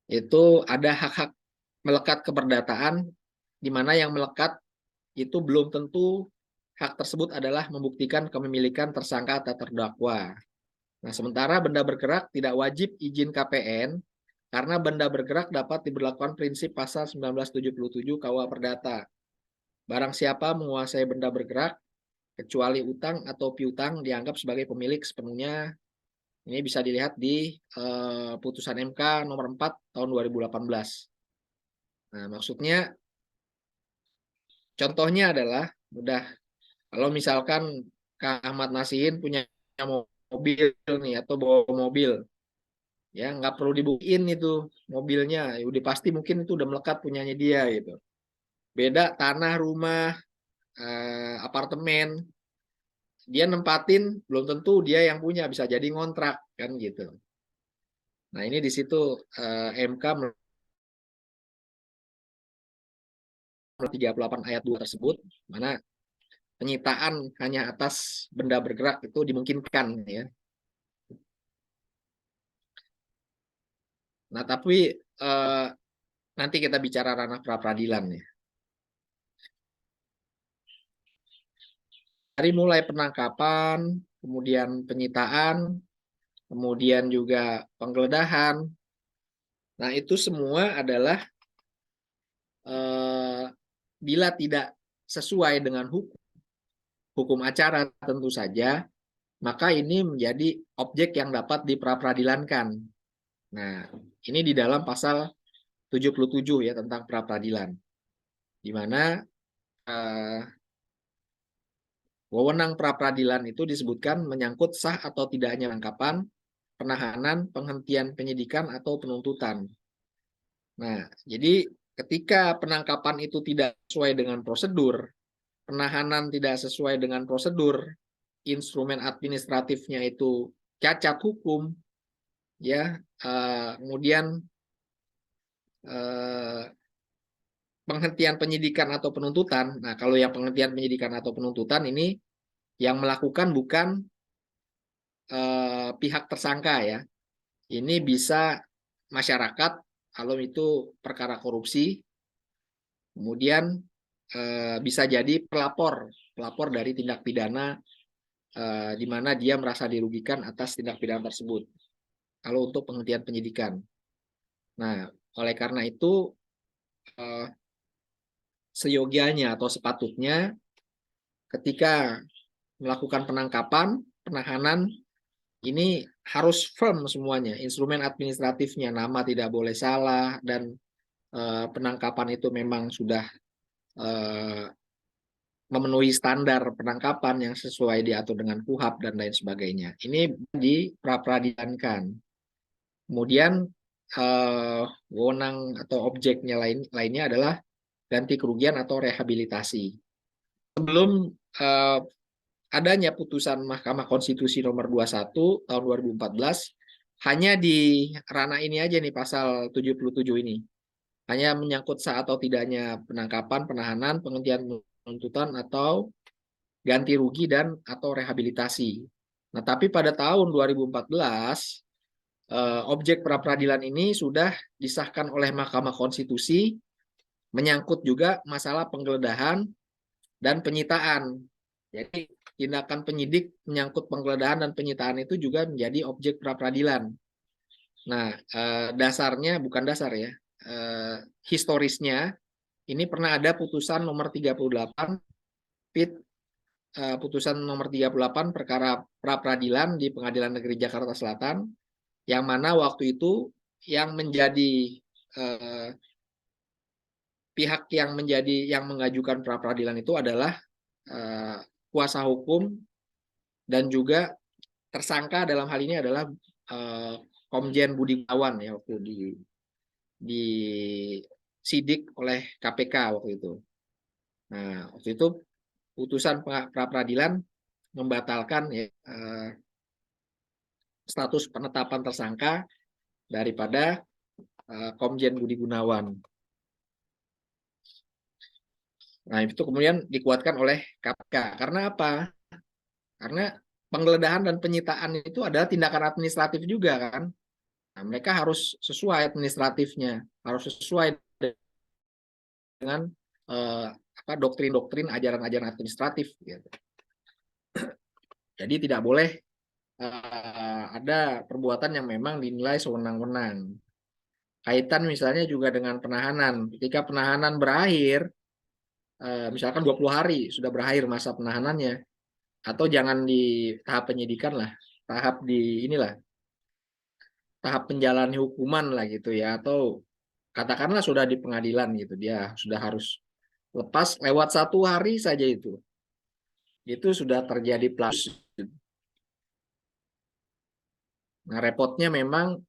itu ada hak-hak melekat keperdataan, di mana yang melekat itu belum tentu hak tersebut adalah membuktikan kepemilikan tersangka atau terdakwa. Nah, sementara benda bergerak tidak wajib izin KPN, karena benda bergerak dapat diberlakukan prinsip pasal 1977 KUH Perdata. Barang siapa menguasai benda bergerak, kecuali utang atau piutang dianggap sebagai pemilik sepenuhnya. Ini bisa dilihat di putusan MK nomor 4 tahun 2018. Nah, maksudnya contohnya adalah mudah. Kalau misalkan Kak Ahmad Nasihin punya mobil nih atau bawa mobil, ya nggak perlu dibukin itu mobilnya, udah pasti mungkin itu udah melekat punyanya dia gitu. Beda tanah, rumah, apartemen, dia nempatin belum tentu dia yang punya, bisa jadi ngontrak kan gitu. Nah, ini di situ MK 38 ayat 2 tersebut mana penyitaan hanya atas benda bergerak itu dimungkinkan ya. Nah, tapi nanti kita bicara ranah pra peradilan ya. Dari mulai penangkapan, kemudian penyitaan, kemudian juga penggeledahan. Nah, itu semua adalah bila tidak sesuai dengan hukum acara tentu saja, maka ini menjadi objek yang dapat diprapradilankan. Nah, ini di dalam pasal 77 ya tentang pra-peradilan, di mana wewenang pra-peradilan itu disebutkan menyangkut sah atau tidaknya penangkapan, penahanan, penghentian penyidikan atau penuntutan. Nah, jadi ketika penangkapan itu tidak sesuai dengan prosedur, penahanan tidak sesuai dengan prosedur, instrumen administratifnya itu cacat hukum, ya, kemudian penghentian penyidikan atau penuntutan. Nah, kalau yang penghentian penyidikan atau penuntutan ini yang melakukan bukan pihak tersangka ya. Ini bisa masyarakat kalau itu perkara korupsi, kemudian bisa jadi pelapor dari tindak pidana di mana dia merasa dirugikan atas tindak pidana tersebut. Kalau untuk penghentian penyidikan. Nah, oleh karena itu seyogianya atau sepatutnya ketika melakukan penangkapan, penahanan, ini harus firm semuanya. Instrumen administratifnya, nama tidak boleh salah, dan penangkapan itu memang sudah memenuhi standar penangkapan yang sesuai diatur dengan KUHP dan lain sebagainya. Ini diprapradilankan. Kemudian wewenang atau objeknya lainnya adalah ganti kerugian atau rehabilitasi. Sebelum adanya putusan Mahkamah Konstitusi nomor 21 tahun 2014, hanya di ranah ini aja nih pasal 77 ini. Hanya menyangkut sah atau tidaknya penangkapan, penahanan, penghentian penuntutan atau ganti rugi dan atau rehabilitasi. Nah, tapi pada tahun 2014 objek pra peradilan ini sudah disahkan oleh Mahkamah Konstitusi, menyangkut juga masalah penggeledahan dan penyitaan. Jadi tindakan penyidik menyangkut penggeledahan dan penyitaan itu juga menjadi objek pra peradilan. Nah, dasarnya bukan dasar ya, historisnya ini pernah ada putusan nomor 38 PIT, putusan nomor 38 perkara pra peradilan di Pengadilan Negeri Jakarta Selatan, yang mana waktu itu yang menjadi pihak yang mengajukan pra peradilan itu adalah kuasa hukum dan juga tersangka dalam hal ini adalah Komjen Budi Gunawan ya, waktu disidik oleh KPK waktu itu. Nah, waktu itu putusan pra peradilan membatalkan ya, status penetapan tersangka daripada Komjen Budi Gunawan. Nah, itu kemudian dikuatkan oleh KPK. Karena apa? Karena penggeledahan dan penyitaan itu adalah tindakan administratif juga kan. Nah, mereka harus sesuai administratifnya, harus sesuai dengan doktrin-doktrin ajaran-ajaran administratif. Gitu. Jadi tidak boleh ada perbuatan yang memang dinilai sewenang-wenang. Kaitan misalnya juga dengan penahanan. Ketika penahanan berakhir, misalkan 20 hari sudah berakhir masa penahanannya, atau jangan di tahap penyidikan lah, tahap tahap menjalani hukuman lah gitu ya, atau katakanlah sudah di pengadilan gitu, dia sudah harus lepas lewat 1 hari saja itu sudah terjadi pelanggaran. Nah, repotnya memang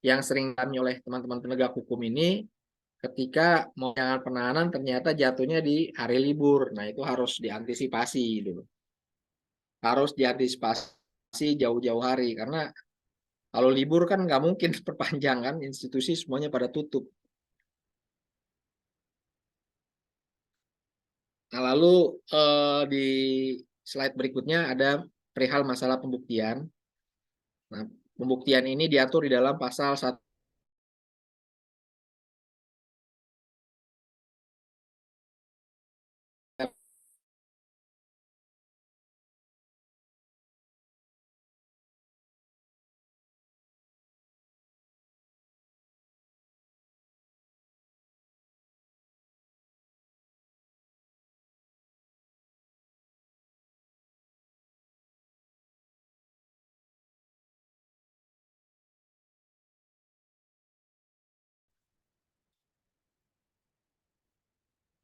yang sering dialami oleh teman-teman penegak hukum ini, ketika mau jangan penahanan ternyata jatuhnya di hari libur. Nah, itu harus diantisipasi gitu. Harus diantisipasi jauh-jauh hari, karena kalau libur kan nggak mungkin perpanjang kan, institusi semuanya pada tutup. Nah, lalu di slide berikutnya ada perihal masalah pembuktian. Nah, pembuktian ini diatur di dalam pasal 1.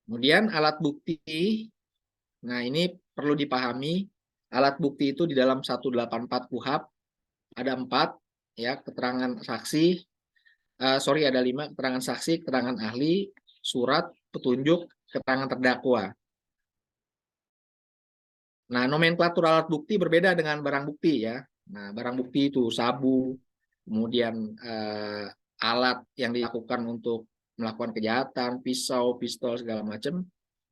Kemudian alat bukti. Nah, ini perlu dipahami, alat bukti itu di dalam 184 KUHP ada 4 ya, keterangan saksi, ada 5, keterangan saksi, keterangan ahli, surat, petunjuk, keterangan terdakwa. Nah, nomenklatur alat bukti berbeda dengan barang bukti ya. Nah, barang bukti itu sabu, kemudian alat yang dilakukan untuk melakukan kejahatan, pisau, pistol, segala macam,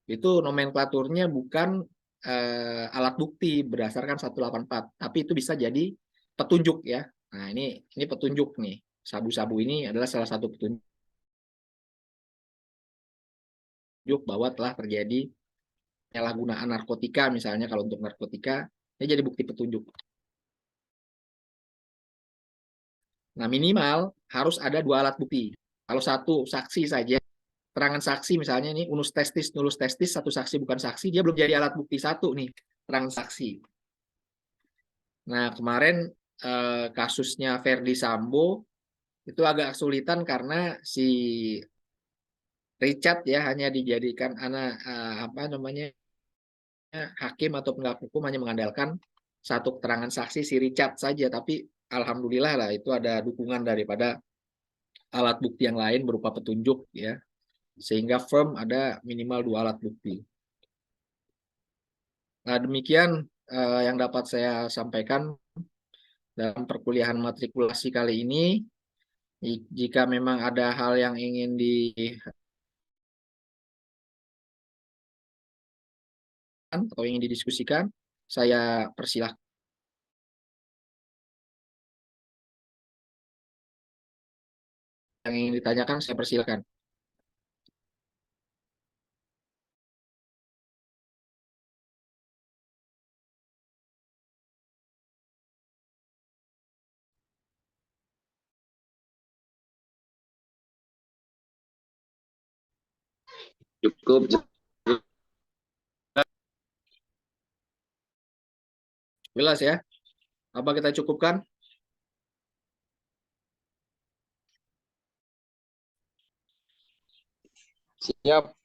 itu nomenklaturnya bukan alat bukti berdasarkan 184, tapi itu bisa jadi petunjuk ya. Nah, ini petunjuk nih. Sabu-sabu ini adalah salah satu petunjuk bahwa telah terjadi penyalahgunaan narkotika, misalnya kalau untuk narkotika, ini jadi bukti petunjuk. Nah, minimal harus ada 2 alat bukti. Kalau satu saksi saja, keterangan saksi misalnya ini unus testis, nullus testis, satu saksi bukan saksi, dia belum jadi alat bukti satu nih, keterangan saksi. Nah, kemarin kasusnya Verdi Sambo itu agak kesulitan karena si Richard ya hanya dijadikan hakim atau penegak hukum hanya mengandalkan satu keterangan saksi si Richard saja, tapi alhamdulillah lah itu ada dukungan daripada alat bukti yang lain berupa petunjuk ya, sehingga firm ada minimal 2 alat bukti. Nah, demikian yang dapat saya sampaikan dalam perkuliahan matrikulasi kali ini. Jika memang ada hal yang ingin atau ingin didiskusikan, saya persilahkan. Yang ingin ditanyakan, saya persilahkan. Cukup. Jelas ya? Apa kita cukupkan? Siap.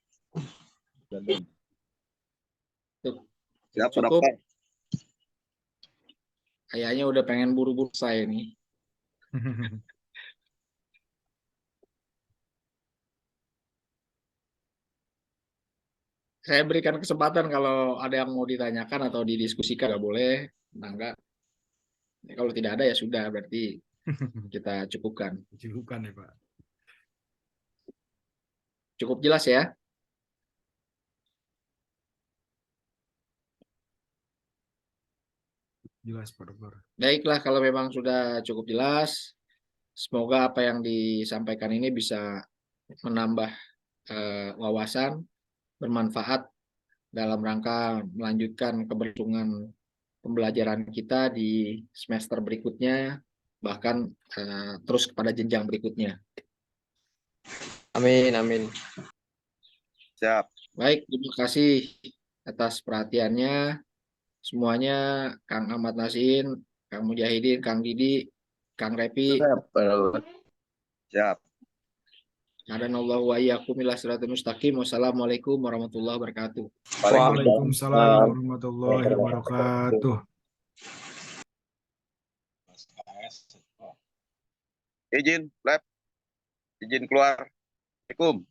Siap, Pak Cukup. Dokter. Kayaknya udah pengen buru-buru saya nih. Saya berikan kesempatan kalau ada yang mau ditanyakan atau didiskusikan, nggak boleh. Nah, enggak. Ya, kalau tidak ada ya sudah, berarti kita cukupkan. Cukupkan ya Pak. Cukup jelas ya? Jelas Pak Dokter. Baiklah, kalau memang sudah cukup jelas, semoga apa yang disampaikan ini bisa menambah wawasan, bermanfaat dalam rangka melanjutkan keberlangsungan pembelajaran kita di semester berikutnya, bahkan terus kepada jenjang berikutnya. Amin, amin. Siap. Baik, terima kasih atas perhatiannya. Semuanya, Kang Ahmad Nasin, Kang Mujahidin, Kang Didi, Kang Repi. Siap. Hadanallahu wa iyyakum ila siratal mustaqim. Wassalamualaikum warahmatullahi wabarakatuh. Waalaikumsalam warahmatullahi wabarakatuh. Izin, lab. Izin keluar. Assalamualaikum.